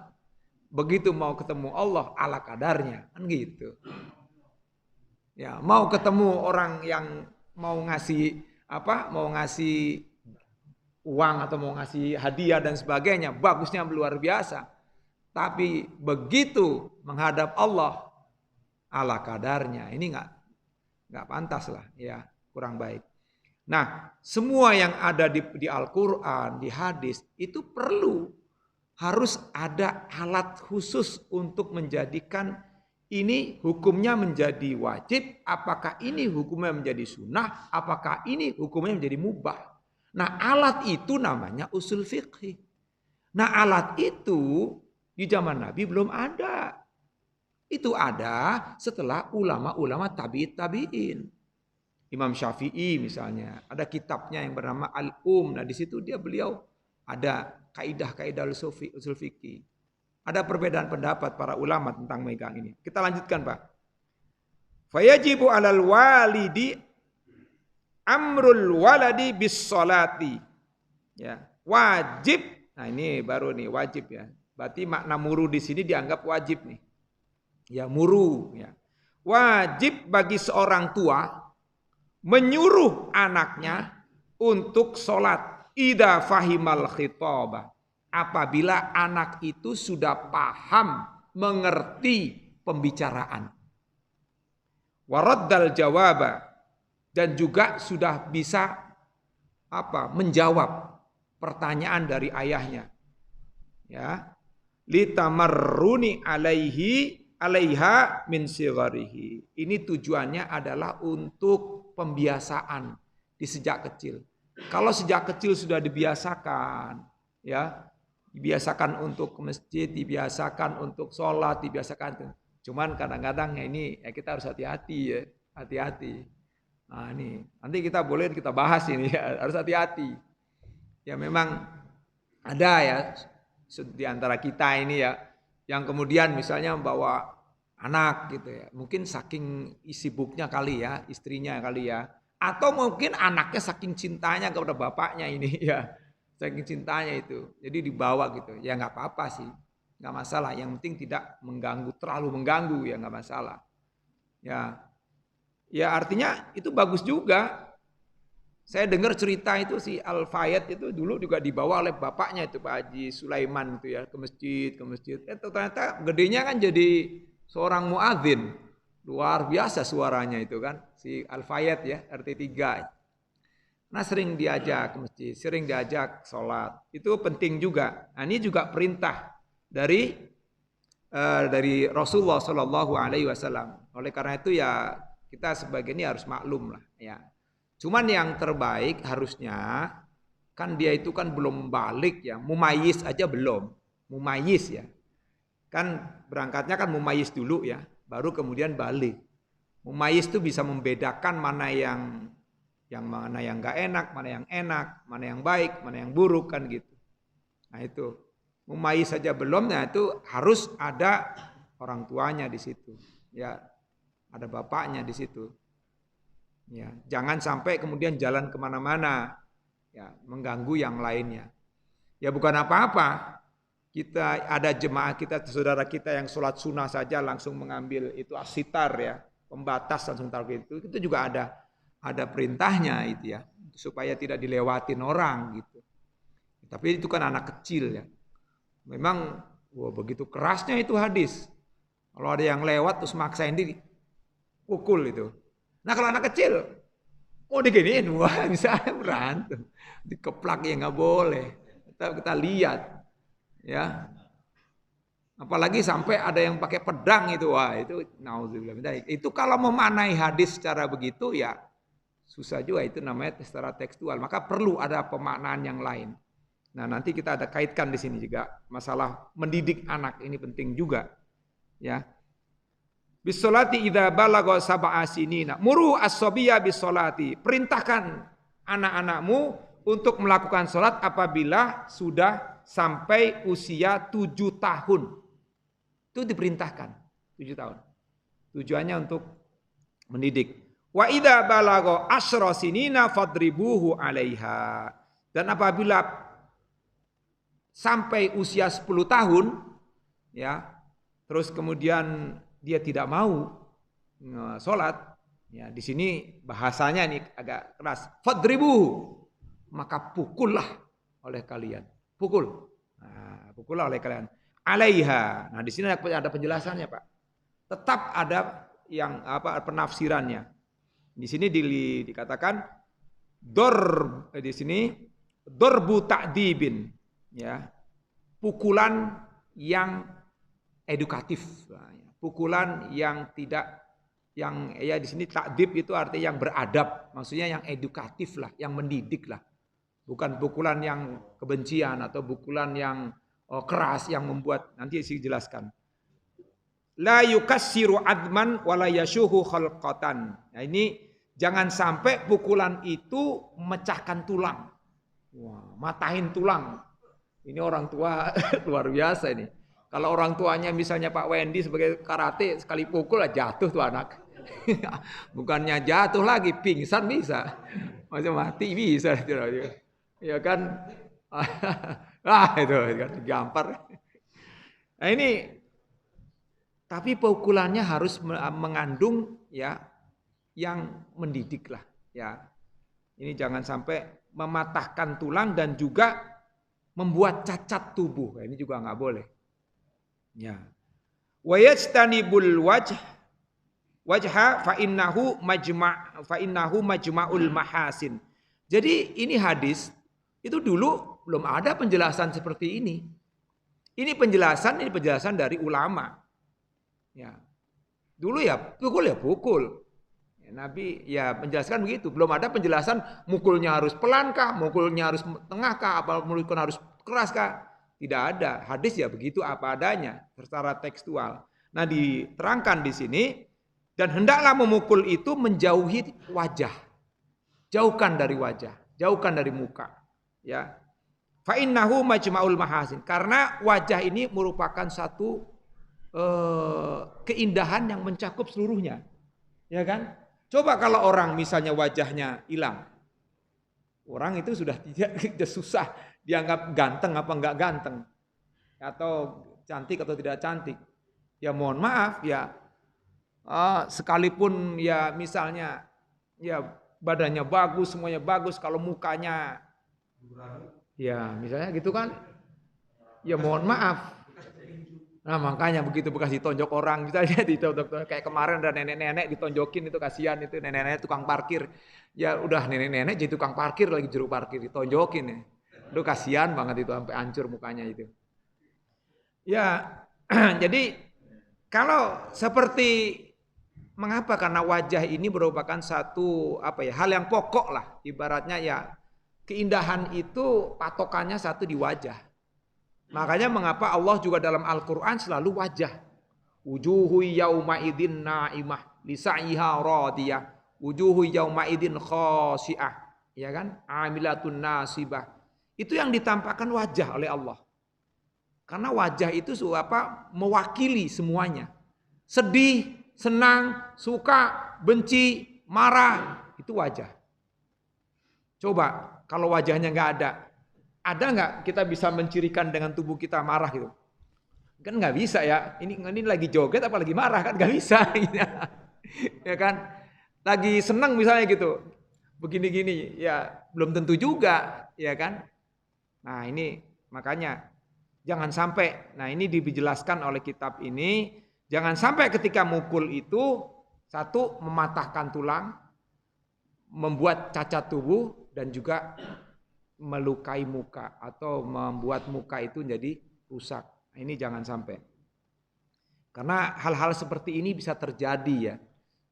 begitu mau ketemu Allah ala kadarnya, kan gitu. Ya, mau ketemu orang yang mau ngasih mau ngasih uang atau mau ngasih hadiah dan sebagainya, bagusnya luar biasa. Tapi begitu menghadap Allah ala kadarnya, ini nggak pantas lah, ya kurang baik. Nah, semua yang ada di Al-Quran, di hadis itu harus ada alat khusus untuk menjadikan ini hukumnya menjadi wajib, apakah ini hukumnya menjadi sunnah, apakah ini hukumnya menjadi mubah. Nah alat itu namanya usul fiqh. Nah alat itu di zaman Nabi belum ada. Itu ada setelah ulama-ulama tabi'in. Imam Syafi'i misalnya, ada kitabnya yang bernama Al-Um. Nah di situ beliau ada kaidah-kaidah usul fiqh. Ada perbedaan pendapat para ulama tentang megang ini. Kita lanjutkan Pak. Fayajibu alal walidi amrul waladi bis salati. Ya, wajib. Nah, ini baru nih wajib ya. Berarti makna muru di sini dianggap wajib nih. Ya, muru ya. Wajib bagi seorang tua menyuruh anaknya untuk sholat idza fahimal khitabah. Apabila anak itu sudah paham, mengerti pembicaraan. Waraddal jawaba, dan juga sudah bisa menjawab pertanyaan dari ayahnya. Ya. Litamarruni alaiha min sigharihi. Ini tujuannya adalah untuk pembiasaan di sejak kecil. Kalau sejak kecil sudah dibiasakan, ya, dibiasakan untuk ke masjid, dibiasakan untuk sholat, dibiasakan. Cuman kadang-kadang ini kita harus hati-hati ya, hati-hati. Nah ini nanti kita bahas ini ya, harus hati-hati. Ya memang ada ya di antara kita ini ya, yang kemudian misalnya membawa anak gitu ya, mungkin saking sibuknya kali ya, istrinya kali ya, atau mungkin anaknya saking cintanya kepada bapaknya ini ya. Saking cintanya itu, jadi dibawa gitu, ya nggak apa-apa sih, nggak masalah. Yang penting tidak terlalu mengganggu ya nggak masalah. Ya artinya itu bagus juga. Saya dengar cerita itu si Al-Fayed itu dulu juga dibawa oleh bapaknya itu Pak Haji Sulaiman itu ya ke masjid. Ternyata gedenya kan jadi seorang muadzin. Luar biasa suaranya itu kan, si Al-Fayed ya, RT3. Nah sering diajak ke masjid, sering diajak sholat. Itu penting juga. Nah ini juga perintah dari Rasulullah Shallallahu Alaihi Wasallam. Oleh karena itu ya kita sebagai ini harus maklum lah ya. Cuman yang terbaik harusnya kan dia itu kan belum balik ya, mumayyiz aja belum, mumayyiz ya. Kan berangkatnya kan mumayyiz dulu ya, baru kemudian balik. Mumayyiz itu bisa membedakan mana yang enggak enak, mana yang baik, mana yang buruk kan gitu. Nah itu mumayyiz saja belum, nah itu harus ada orang tuanya di situ, ya ada bapaknya di situ. Ya, jangan sampai kemudian jalan kemana-mana, ya mengganggu yang lainnya. Ya bukan apa-apa. Kita ada jemaah kita, saudara kita yang sholat sunnah saja langsung mengambil itu asitar ya, pembatas langsung taruh itu juga ada perintahnya itu ya, supaya tidak dilewatin orang gitu. Tapi itu kan anak kecil ya. Memang begitu kerasnya itu hadis. Kalau ada yang lewat terus maksain diri, pukul itu. Nah kalau anak kecil, mau diginiin, wah bisa berantem. Dikeplak ya nggak boleh. Kita lihat. Ya, apalagi sampai ada yang pakai pedang itu, wah itu naudzubillah. Itu kalau memaknai hadis secara begitu ya susah juga, itu namanya secara tekstual. Maka perlu ada pemaknaan yang lain. Nah nanti kita ada kaitkan di sini juga masalah mendidik anak ini penting juga, ya. Bisolati idza balagha sab'a sinina muru as-sabiyya bisolati. Perintahkan anak-anakmu untuk melakukan sholat apabila sudah sampai usia 7 tahun. Itu diperintahkan 7 tahun. Tujuannya untuk mendidik. Wa idza balagha asyra sinina fadribuhu 'alaiha. Dan apabila sampai usia 10 tahun ya, terus kemudian dia tidak mau sholat, ya di sini bahasanya ini agak keras. Fadribuhu, maka pukullah oleh kalian. Pukul. Nah, pukullah oleh kalian. Alaiha. Nah, di sini ada penjelasannya, Pak. Tetap ada yang penafsirannya. Di sini dikatakan di sini dorbu ta'dibin, ya. Pukulan yang edukatif. Pukulan yang ya di sini ta'dib itu artinya yang beradab, maksudnya yang edukatif lah, yang mendidik lah. Bukan pukulan yang kebencian atau pukulan yang keras yang membuat, nanti saya jelaskan. La yukassiru adman wala yashuhu khalqatan. Nah ini jangan sampai pukulan itu memecahkan tulang. Wah, matahin tulang. Ini orang tua luar biasa ini. Kalau orang tuanya misalnya Pak Wendy sebagai karate, sekali pukul lah jatuh tuh anak. Bukannya jatuh lagi, pingsan bisa. Macam mati bisa. Ya kan, itu kan digampar. Nah ini, tapi pukulannya harus mengandung ya yang mendidik lah ya. Ini jangan sampai mematahkan tulang dan juga membuat cacat tubuh. Ini juga nggak boleh. Ya. Wa yajtanibul wajha fa innahu majma'ul mahasin. Jadi ini hadis itu dulu belum ada penjelasan seperti ini. Ini penjelasan dari ulama. Ya. Dulu ya pukul. Ya, Nabi ya menjelaskan begitu. Belum ada penjelasan mukulnya harus pelan kah, mukulnya harus tengah kah, apa mukulnya harus keras kah. Tidak ada. Hadis ya begitu apa adanya secara tekstual. Nah, diterangkan di sini, dan hendaklah memukul itu menjauhi wajah. Jauhkan dari wajah, jauhkan dari muka. Ya. Fa innahu majma'ul mahasin. Karena wajah ini merupakan satu keindahan yang mencakup seluruhnya. Ya kan? Coba kalau orang misalnya wajahnya hilang. Orang itu sudah susah dianggap ganteng apa enggak ganteng. Atau cantik atau tidak cantik. Ya mohon maaf ya. Sekalipun ya misalnya ya badannya bagus, semuanya bagus, kalau mukanya ya misalnya gitu kan, ya mohon maaf. Nah makanya begitu bekas ditonjok orang, misalnya ditonjok kayak kemarin ada nenek-nenek ditonjokin itu kasihan itu nenek-nenek tukang parkir. Ya udah nenek-nenek jadi tukang parkir lagi juru parkir ditonjokin ya. Itu kasihan banget itu sampai hancur mukanya itu. Ya, jadi kalau seperti mengapa? Karena wajah ini merupakan satu apa ya hal yang pokok lah. Ibaratnya ya keindahan itu patokannya satu di wajah. Makanya mengapa Allah juga dalam Al-Quran selalu wajah. Wujuhu yawma idin na'imah lisa'iha radiyah. Wujuhu yawma idin khasi'ah. Ya kan? Amilatun nasibah. Itu yang ditampakkan wajah oleh Allah. Karena wajah itu mewakili semuanya. Sedih, senang, suka, benci, marah. Itu wajah. Coba kalau wajahnya nggak ada nggak kita bisa mencirikan dengan tubuh kita marah gitu? Kan nggak bisa ya. Ini lagi joget apa lagi marah kan nggak bisa. Ya kan? Lagi senang misalnya gitu. Begini-gini ya belum tentu juga, ya kan? Nah ini makanya jangan sampai. Nah ini dijelaskan oleh kitab ini. Jangan sampai ketika mukul itu satu mematahkan tulang, membuat cacat tubuh dan juga melukai muka atau membuat muka itu jadi rusak. Ini jangan sampai. Karena hal-hal seperti ini bisa terjadi ya.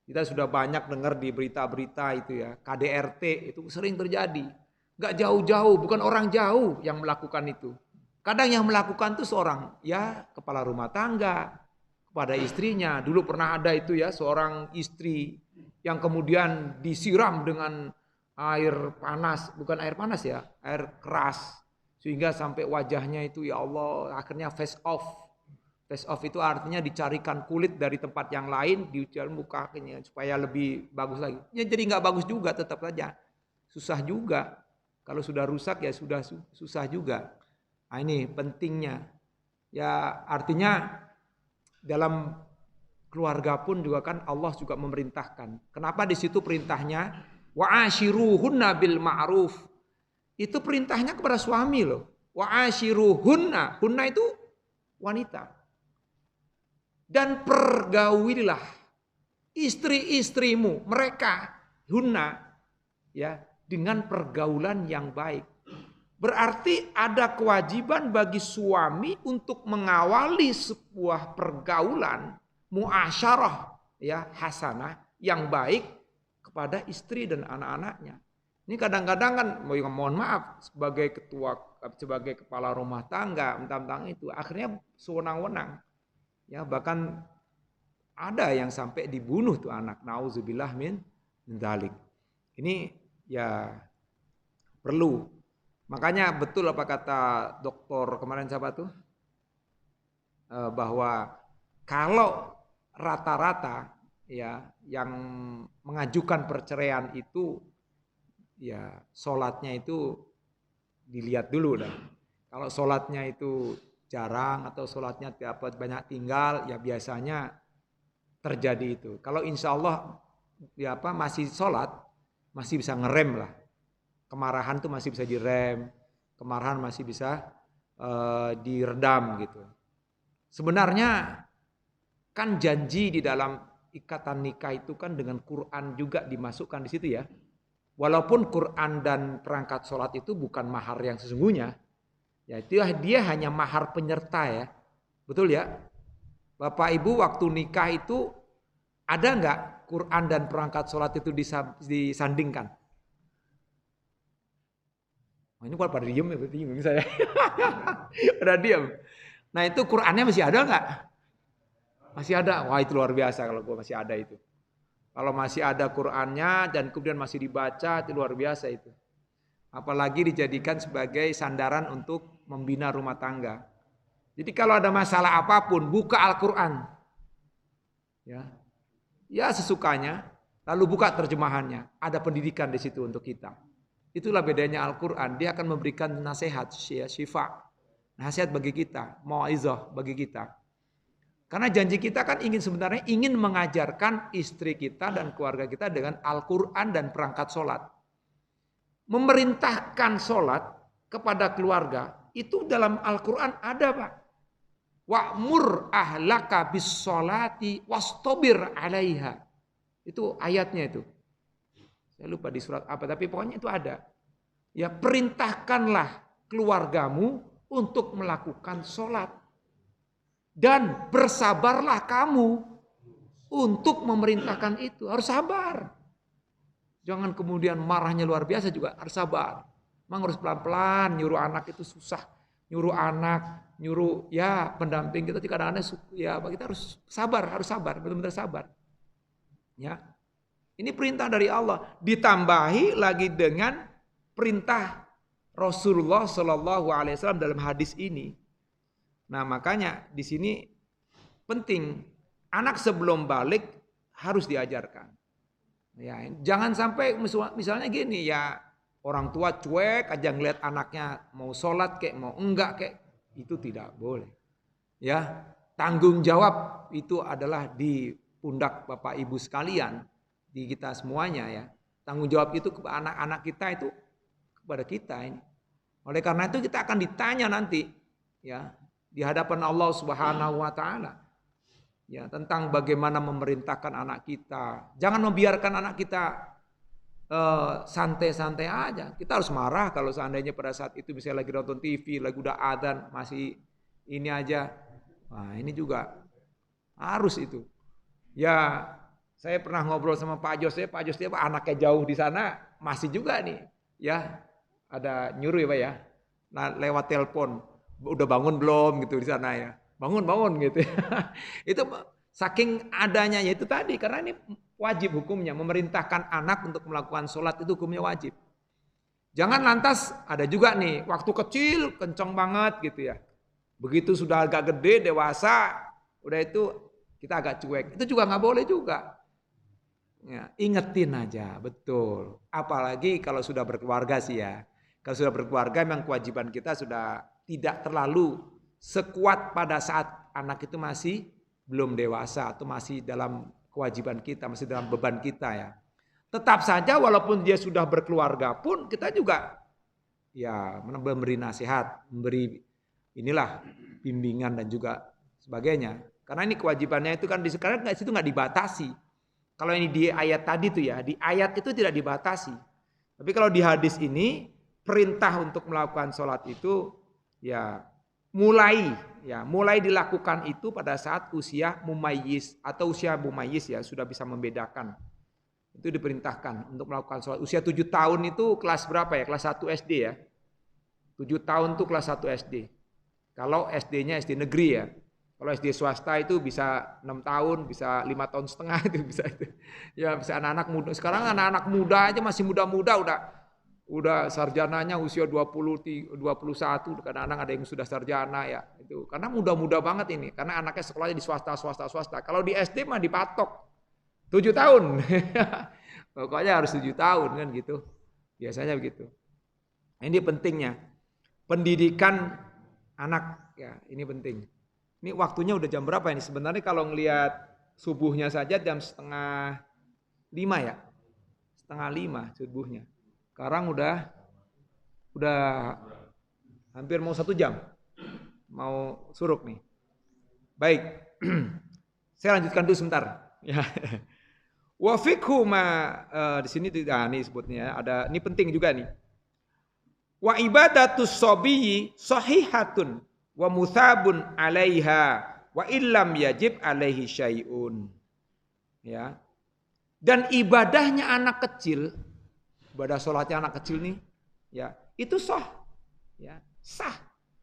Kita sudah banyak dengar di berita-berita itu ya. KDRT itu sering terjadi. Gak jauh-jauh, bukan orang jauh yang melakukan itu. Kadang yang melakukan itu seorang ya kepala rumah tangga kepada istrinya. Dulu pernah ada itu ya seorang istri yang kemudian disiram dengan air panas, bukan air panas ya, air keras. Sehingga sampai wajahnya itu ya Allah akhirnya face off. Face off itu artinya dicarikan kulit dari tempat yang lain, diucapkan mukanya supaya lebih bagus lagi. Ya jadi nggak bagus juga tetap saja. Susah juga. Kalau sudah rusak ya sudah susah juga. Nah ini pentingnya. Ya artinya dalam keluarga pun juga kan Allah juga memerintahkan. Kenapa di situ perintahnya wa ashiruhunna bil ma'ruf. Itu perintahnya kepada suami loh. Wa ashiruhunna, hunna itu wanita. Dan pergaulilah istri-istrimu, mereka hunna ya dengan pergaulan yang baik. Berarti ada kewajiban bagi suami untuk mengawali sebuah pergaulan muasyarah ya hasanah yang baik kepada istri dan anak-anaknya. Ini kadang-kadang kan mohon maaf sebagai kepala rumah tangga tentang itu akhirnya sewenang-wenang. Ya bahkan ada yang sampai dibunuh tuh anak. Nauzubillah min dzalik. Ini ya perlu. Makanya betul apa kata dokter kemarin siapa tuh? Bahwa kalau rata-rata ya yang mengajukan perceraian itu ya sholatnya itu dilihat dulu dah. Kalau sholatnya itu jarang atau sholatnya banyak tinggal ya biasanya terjadi itu. Kalau insya Allah ya masih sholat masih bisa ngerem lah. Kemarahan tuh masih bisa direm, kemarahan masih bisa diredam gitu. Sebenarnya kan janji di dalam ikatan nikah itu kan dengan Quran juga dimasukkan di situ ya. Walaupun Quran dan perangkat sholat itu bukan mahar yang sesungguhnya, ya itu dia hanya mahar penyerta ya, betul ya. Bapak Ibu waktu nikah itu ada nggak Quran dan perangkat sholat itu disandingkan? Ini pada diem ya, bingung saya. Pada diem. Nah itu Qurannya masih ada nggak? Masih ada. Wah itu luar biasa kalau gue masih ada itu. Kalau masih ada Qurannya dan kemudian masih dibaca itu luar biasa itu. Apalagi dijadikan sebagai sandaran untuk membina rumah tangga. Jadi kalau ada masalah apapun buka Al-Quran. Ya sesukanya. Lalu buka terjemahannya. Ada pendidikan di situ untuk kita. Itulah bedanya Al-Quran. Dia akan memberikan nasihat, syifa. Nasihat bagi kita. Mau'izah bagi kita. Karena janji kita kan sebenarnya ingin mengajarkan istri kita dan keluarga kita dengan Al-Quran dan perangkat sholat. Memerintahkan sholat kepada keluarga, itu dalam Al-Quran ada Pak. Wa'mur ahlaka bis sholati wastabir 'alaiha. Itu ayatnya itu. Saya lupa di surat apa, tapi pokoknya itu ada. Ya, perintahkanlah keluargamu untuk melakukan sholat. Dan bersabarlah kamu untuk memerintahkan itu. Harus sabar. Jangan kemudian marahnya luar biasa juga, harus sabar. Memang harus pelan-pelan, nyuruh anak itu susah. Nyuruh anak, nyuruh ya pendamping kita kadang-kadang ya kita harus sabar, benar-benar sabar. Ya. Ini perintah dari Allah, ditambahi lagi dengan perintah Rasulullah Shallallahu Alaihi Wasallam dalam hadis ini. Nah, makanya di sini penting anak sebelum balik harus diajarkan. Ya, jangan sampai misalnya gini ya, orang tua cuek aja ngeliat anaknya mau sholat kayak mau enggak kayak, itu tidak boleh. Ya, tanggung jawab itu adalah di pundak Bapak Ibu sekalian, di kita semuanya ya. Tanggung jawab itu kepada anak-anak kita itu kepada kita ini. Oleh karena itu kita akan ditanya nanti ya di hadapan Allah Subhanahu wa taala. Ya, tentang bagaimana memerintahkan anak kita. Jangan membiarkan anak kita santai-santai aja. Kita harus marah kalau seandainya pada saat itu misalnya lagi nonton TV, lagi udah adzan masih ini aja. Nah, ini juga harus itu. Ya, saya pernah ngobrol sama Pak Jos, anaknya jauh di sana masih juga nih. Ya, ada nyuruh ya Pak ya. Nah, lewat telepon, udah bangun belum gitu di sana ya. Bangun gitu. Itu saking adanya ya itu tadi, karena ini wajib hukumnya, memerintahkan anak untuk melakukan sholat itu hukumnya wajib. Jangan lantas ada juga nih, waktu kecil kenceng banget gitu ya. Begitu sudah agak gede, dewasa, udah itu kita agak cuek. Itu juga nggak boleh juga. Ya, ingetin aja, betul. Apalagi kalau sudah berkeluarga sih ya. Kalau sudah berkeluarga memang kewajiban kita sudah tidak terlalu sekuat pada saat anak itu masih belum dewasa atau masih dalam kewajiban kita, masih dalam beban kita ya. Tetap saja walaupun dia sudah berkeluarga pun kita juga ya memberi nasihat, memberi inilah bimbingan dan juga sebagainya. Karena ini kewajibannya itu kan di sekarang itu nggak dibatasi. Kalau ini di ayat tadi tuh ya, di ayat itu tidak dibatasi. Tapi kalau di hadis ini perintah untuk melakukan sholat itu ya mulai dilakukan itu pada saat usia mumayyiz atau usia mumayyiz ya, sudah bisa membedakan. Itu diperintahkan untuk melakukan sholat. Usia 7 tahun itu kelas berapa ya? Kelas 1 SD ya. 7 tahun itu kelas 1 SD. Kalau SD-nya SD negeri ya. Kalau SD swasta itu bisa 6 tahun, bisa 5 tahun setengah itu bisa itu. Ya bisa anak-anak muda. Sekarang anak-anak muda aja masih muda-muda udah sarjananya usia 20, 21, kadang-kadang ada yang sudah sarjana ya itu karena muda-muda banget ini karena anaknya sekolahnya di swasta. Kalau di SD mah dipatok 7 tahun. Pokoknya harus 7 tahun kan gitu. Biasanya begitu. Ini pentingnya pendidikan anak ya, ini penting. Ini waktunya udah jam berapa ini? Sebenarnya kalau ngelihat subuhnya saja jam 4:30 ya. 4:30 subuhnya. Sekarang udah hampir mau 1 jam. Mau suruk nih. Baik. Saya lanjutkan dulu sebentar. Ya. Wa fiqhu di sini nih sebutnya ada ini penting juga nih. Wa ibadatus sabiyyi sahihatun wa muthabun 'alaiha wa illam yajib 'alaihi syai'un. Ya. Dan ibadahnya anak kecil, ibadah sholatnya anak kecil nih, ya itu sah, ya sah.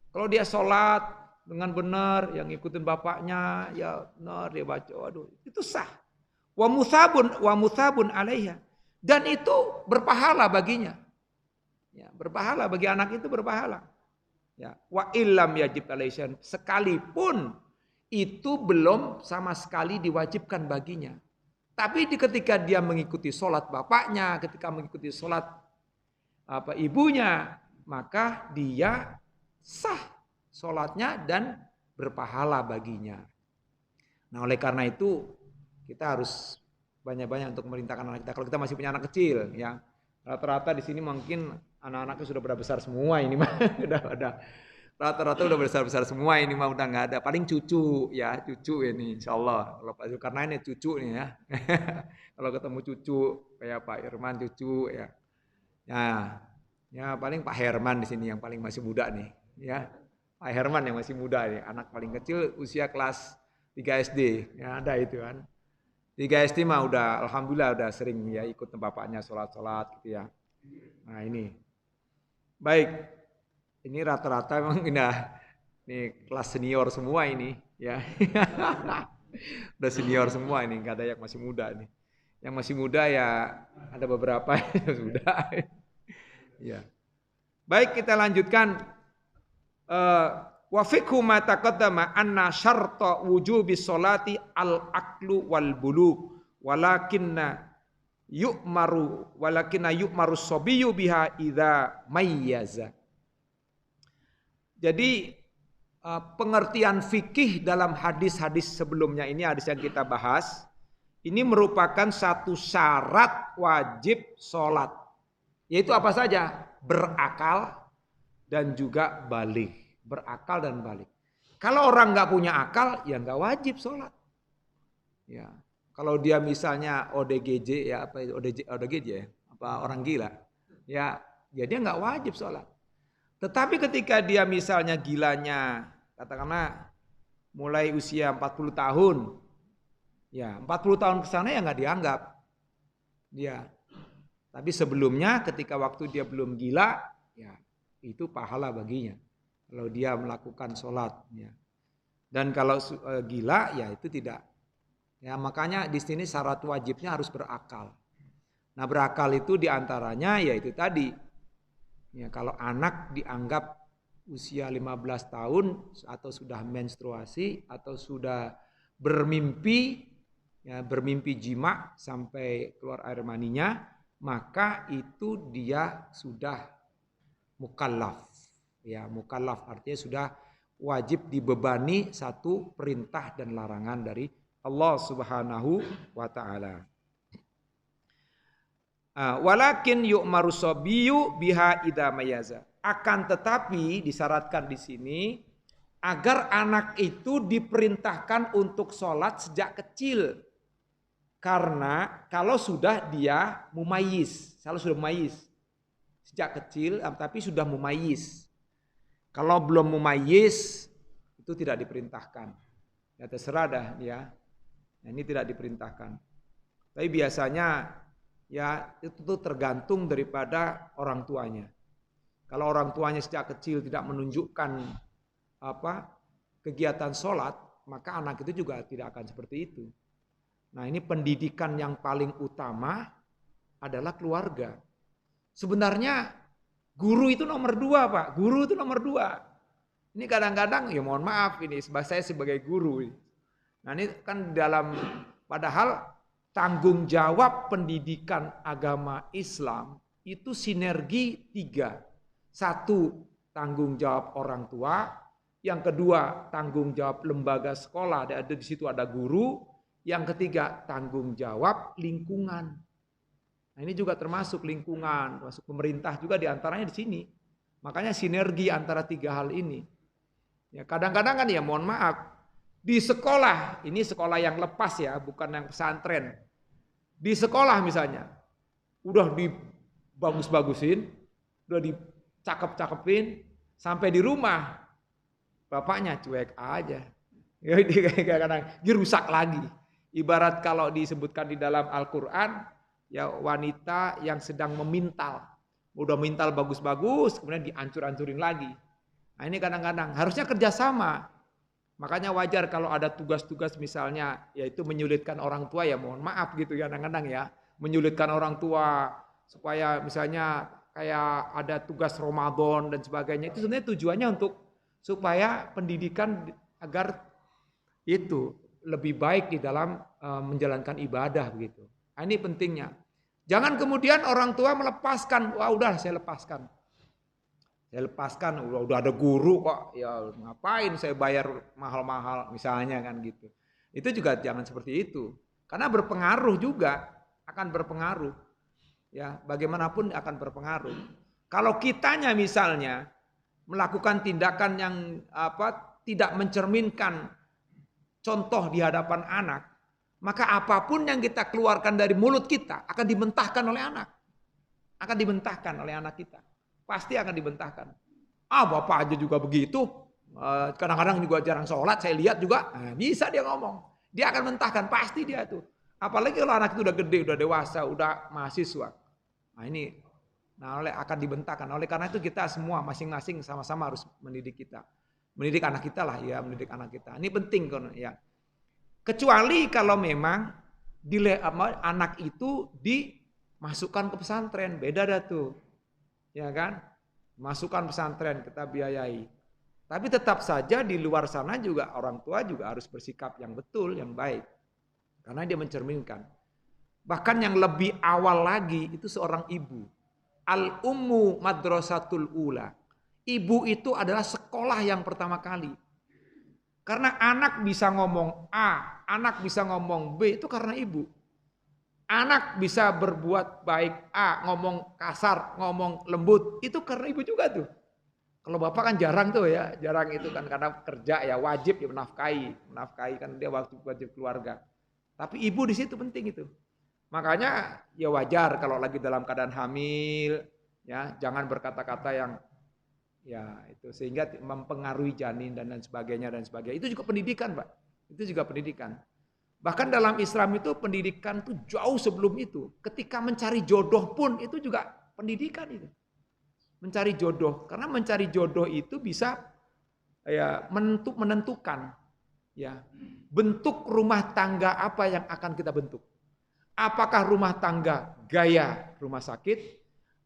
Kalau dia sholat dengan benar, yang ngikutin bapaknya, ya benar dia baca, waduh itu sah. Wa musabun 'alaiha, dan itu berpahala baginya. Ya, berpahala bagi anak itu berpahala. Ya, wa illam yajib 'alaihi, sekalipun itu belum sama sekali diwajibkan baginya. Tapi ketika dia mengikuti sholat bapaknya, ketika mengikuti sholat ibunya, maka dia sah sholatnya dan berpahala baginya. Nah oleh karena itu kita harus banyak-banyak untuk memerintahkan anak kita. Kalau kita masih punya anak kecil, ya rata-rata di sini mungkin anak-anaknya sudah pada besar semua ini, udah Rata-rata udah besar-besar semua ini mah udah nggak ada. Paling cucu ya, cucu ini insya Allah. Kalau Pak Zulkarnain ini cucu nih ya. Kalau ketemu cucu kayak Pak Irman cucu ya. Ya paling Pak Herman di sini yang paling masih muda nih ya. Pak Herman yang masih muda nih, anak paling kecil usia kelas 3 SD. Ya ada itu kan. 3 SD mah udah alhamdulillah udah sering ya ikut bapaknya sholat-sholat gitu ya. Nah ini. Baik. Ini rata-rata memang ini kelas senior semua ini ya. Udah senior semua ini, nggak ada yang masih muda nih. Yang masih muda ya ada beberapa yang sudah. Ya. Baik, kita lanjutkan. Wa fikhu ma taqaddama anna syarta wujubi sholati al-aqlu wal bulugh walakinna yu'maru sabiyyu biha idza mayyaza. Jadi pengertian fikih dalam hadis-hadis sebelumnya ini, hadis yang kita bahas, ini merupakan satu syarat wajib sholat. Yaitu apa saja? Berakal dan juga baligh. Berakal dan baligh. Kalau orang nggak punya akal, ya nggak wajib sholat. Ya, kalau dia misalnya ODGJ ya apa ODGJ ya, apa orang gila, ya dia nggak wajib sholat. Tetapi ketika dia misalnya gilanya, katakanlah mulai usia 40 tahun, ya 40 tahun ke sana ya nggak dianggap. Dia. Tapi sebelumnya ketika waktu dia belum gila, ya itu pahala baginya. Kalau dia melakukan sholat. Ya. Dan kalau gila, ya itu tidak. Ya makanya di sini syarat wajibnya harus berakal. Nah berakal itu diantaranya ya itu tadi. Ya, kalau anak dianggap usia 15 tahun atau sudah menstruasi atau sudah bermimpi, ya, bermimpi jima sampai keluar air maninya, maka itu dia sudah mukallaf. Ya, mukallaf artinya sudah wajib dibebani satu perintah dan larangan dari Allah Subhanahu wa taala. Walakin yu'maru sabiyyu biha idza mayaza. Akan tetapi disyaratkan di sini agar anak itu diperintahkan untuk sholat sejak kecil. Karena kalau sudah dia mumayyiz, kalau sudah mumayyiz sejak kecil tapi sudah mumayyiz. Kalau belum mumayyiz itu tidak diperintahkan. Ya terserah dah ya. Nah, ini tidak diperintahkan. Tapi biasanya ya itu tergantung daripada orang tuanya. Kalau orang tuanya sejak kecil tidak menunjukkan kegiatan sholat, maka anak itu juga tidak akan seperti itu. Nah ini pendidikan yang paling utama adalah keluarga. Sebenarnya guru itu nomor 2 Pak, guru itu nomor 2. Ini kadang-kadang ya mohon maaf ini saya sebagai guru. Nah ini kan padahal tanggung jawab pendidikan agama Islam itu sinergi 3. 1, tanggung jawab orang tua. Yang kedua, tanggung jawab lembaga sekolah. Di situ ada guru. Yang ketiga, tanggung jawab lingkungan. Nah ini juga termasuk lingkungan, termasuk pemerintah juga diantaranya di sini. Makanya sinergi antara 3 hal ini. Ya kadang-kadang kan ya mohon maaf. Di sekolah, ini sekolah yang lepas ya, bukan yang pesantren. Di sekolah misalnya, udah dibagus-bagusin, udah dicakep-cakepin, sampai di rumah, bapaknya cuek aja. Ya, kadang-kadang dirusak lagi. Ibarat kalau disebutkan di dalam Al-Quran, ya wanita yang sedang memintal. Udah mintal bagus-bagus, kemudian dihancur-hancurin lagi. Nah ini kadang-kadang, harusnya kerjasama. Makanya wajar kalau ada tugas-tugas misalnya yaitu menyulitkan orang tua ya mohon maaf gitu ya kadang-kadang ya. Menyulitkan orang tua supaya misalnya kayak ada tugas Ramadan dan sebagainya. Itu sebenarnya tujuannya untuk supaya pendidikan agar itu lebih baik di dalam menjalankan ibadah begitu. Nah, ini pentingnya. Jangan kemudian orang tua melepaskan, wah udah saya lepaskan. Saya lepaskan, udah ada guru kok, ya ngapain saya bayar mahal-mahal misalnya kan gitu. Itu juga jangan seperti itu. Karena berpengaruh juga, akan berpengaruh. Ya, bagaimanapun akan berpengaruh. Kalau kitanya misalnya melakukan tindakan yang tidak mencerminkan contoh di hadapan anak, maka apapun yang kita keluarkan dari mulut kita akan dibentahkan oleh anak. Akan dibentahkan oleh anak kita. Pasti akan dibentahkan. Bapak aja juga begitu. Kadang-kadang juga jarang sholat, saya lihat juga. Bisa dia ngomong. Dia akan mentahkan, pasti dia tuh. Apalagi kalau anak itu udah gede, udah dewasa, udah mahasiswa. Nah ini akan dibentahkan. Oleh karena itu kita semua masing-masing sama-sama harus mendidik kita. Mendidik anak kita lah ya, mendidik anak kita. Ini penting kan ya. Kecuali kalau memang anak itu dimasukkan ke pesantren, beda dah tuh. Ya kan? Masukkan pesantren kita biayai. Tapi tetap saja di luar sana juga orang tua juga harus bersikap yang betul, yang baik. Karena dia mencerminkan. Bahkan yang lebih awal lagi itu seorang ibu. Al-ummu madrasatul ula. Ibu itu adalah sekolah yang pertama kali. Karena anak bisa ngomong A, anak bisa ngomong B, itu karena ibu. Anak bisa berbuat baik A, ngomong kasar, ngomong lembut, itu karena ibu juga tuh. Kalau bapak kan jarang tuh ya, jarang itu kan karena kerja ya, wajib ya menafkahi kan dia wajib keluarga. Tapi ibu di situ penting itu. Makanya ya wajar kalau lagi dalam keadaan hamil, ya jangan berkata-kata yang ya itu sehingga mempengaruhi janin dan sebagainya dan sebagainya. Itu juga pendidikan, Pak. Itu juga pendidikan. Bahkan dalam Islam itu pendidikan itu jauh sebelum itu. Ketika mencari jodoh pun itu juga pendidikan itu. Mencari jodoh, karena mencari jodoh itu bisa ya menentukan ya bentuk rumah tangga apa yang akan kita bentuk. Apakah rumah tangga gaya rumah sakit?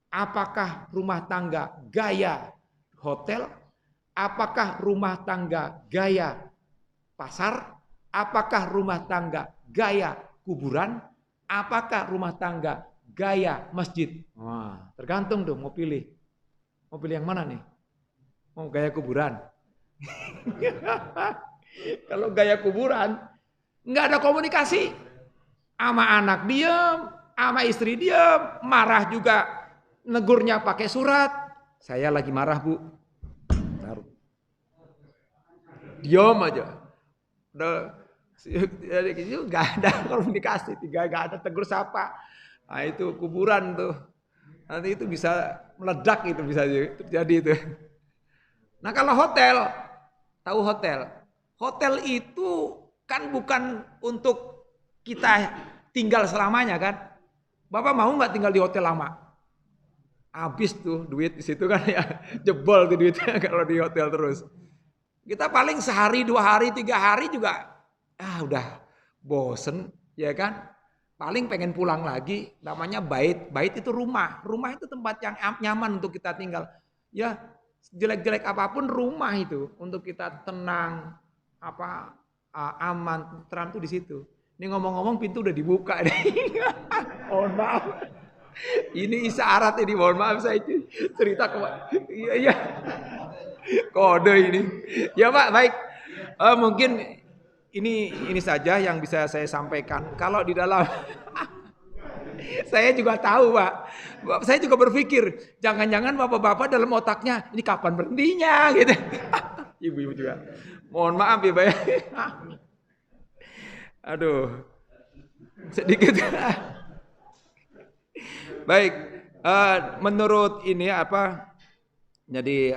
Apakah rumah tangga gaya hotel? Apakah rumah tangga gaya pasar? Apakah rumah tangga gaya kuburan? Apakah rumah tangga gaya masjid? Wah, tergantung dong mau pilih. Mau pilih yang mana nih? Mau gaya kuburan? Kalau gaya kuburan, nggak ada komunikasi. Sama anak diem, sama istri diem, marah juga. Negurnya pakai surat. Saya lagi marah, Bu. Taruh. Diam aja. Nggak ada komunikasi, nggak ada tegur sapa. Nah itu kuburan tuh. Nanti itu bisa meledak, itu bisa terjadi itu. Nah kalau hotel, tahu hotel? Hotel itu kan bukan untuk kita tinggal selamanya kan? Bapak mau nggak tinggal di hotel lama? Habis tuh duit di situ kan ya, jebol tuh duitnya kalau di hotel terus. Kita paling sehari, 2 hari, 3 hari juga, udah bosen, ya kan? Paling pengen pulang lagi, namanya bait. Bait itu rumah. Rumah itu tempat yang nyaman untuk kita tinggal. Ya, jelek-jelek apapun rumah itu untuk kita tenang, aman, tenang tuh di situ. Ini ngomong-ngomong pintu udah dibuka nih. Mohon maaf. Ini isyarat ini, mohon maaf saya cerita iya. Kode ini. Ya Pak, baik. Mungkin ini saja yang bisa saya sampaikan. Kalau di dalam saya juga tahu, Pak. Saya juga berpikir, jangan-jangan bapak-bapak dalam otaknya ini kapan berhentinya gitu. Ibu-ibu juga. Mohon maaf ya, Pak. Aduh. Sedikit. Baik. Menurut ini jadi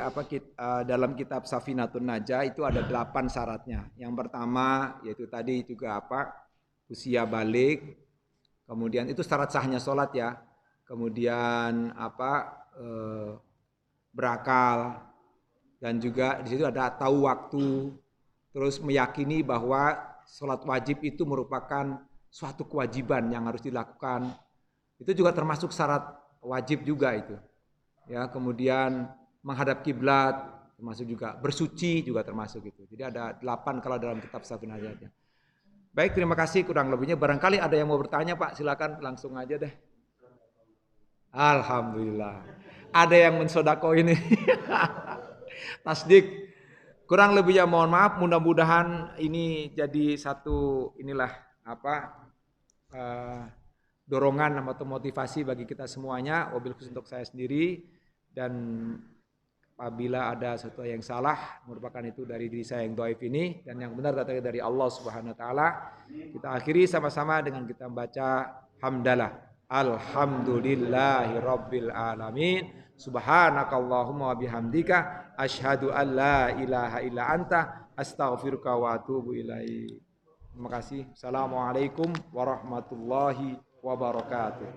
dalam kitab Safinatun Najah itu ada 8 syaratnya. Yang pertama yaitu tadi juga usia balik. Kemudian itu syarat sahnya sholat ya. Kemudian berakal dan juga di situ ada tahu waktu. Terus meyakini bahwa sholat wajib itu merupakan suatu kewajiban yang harus dilakukan. Itu juga termasuk syarat wajib juga itu. Ya, kemudian menghadap kiblat termasuk juga, bersuci juga termasuk itu. Jadi ada 8 kalau dalam kitab Safinatun Najah. Baik, terima kasih, kurang lebihnya. Barangkali ada yang mau bertanya Pak, silakan langsung aja deh. Alhamdulillah. Ada yang mensodako ini. Tasdik. Kurang lebihnya mohon maaf, mudah-mudahan ini jadi satu dorongan atau motivasi bagi kita semuanya, wabil khusus untuk saya sendiri. Dan Apabila ada sesuatu yang salah, merupakan itu dari diri saya yang dhaif ini, dan yang benar datangnya dari Allah Subhanahu wa taala. Kita akhiri sama-sama dengan kita membaca hamdalah. Alhamdulillahi rabbil alamin. Subhanakallahumma wa bihamdika asyhadu an la ilaha illa anta astaghfiruka wa atubu ilaik. Terima kasih. Assalamualaikum warahmatullahi wabarakatuh.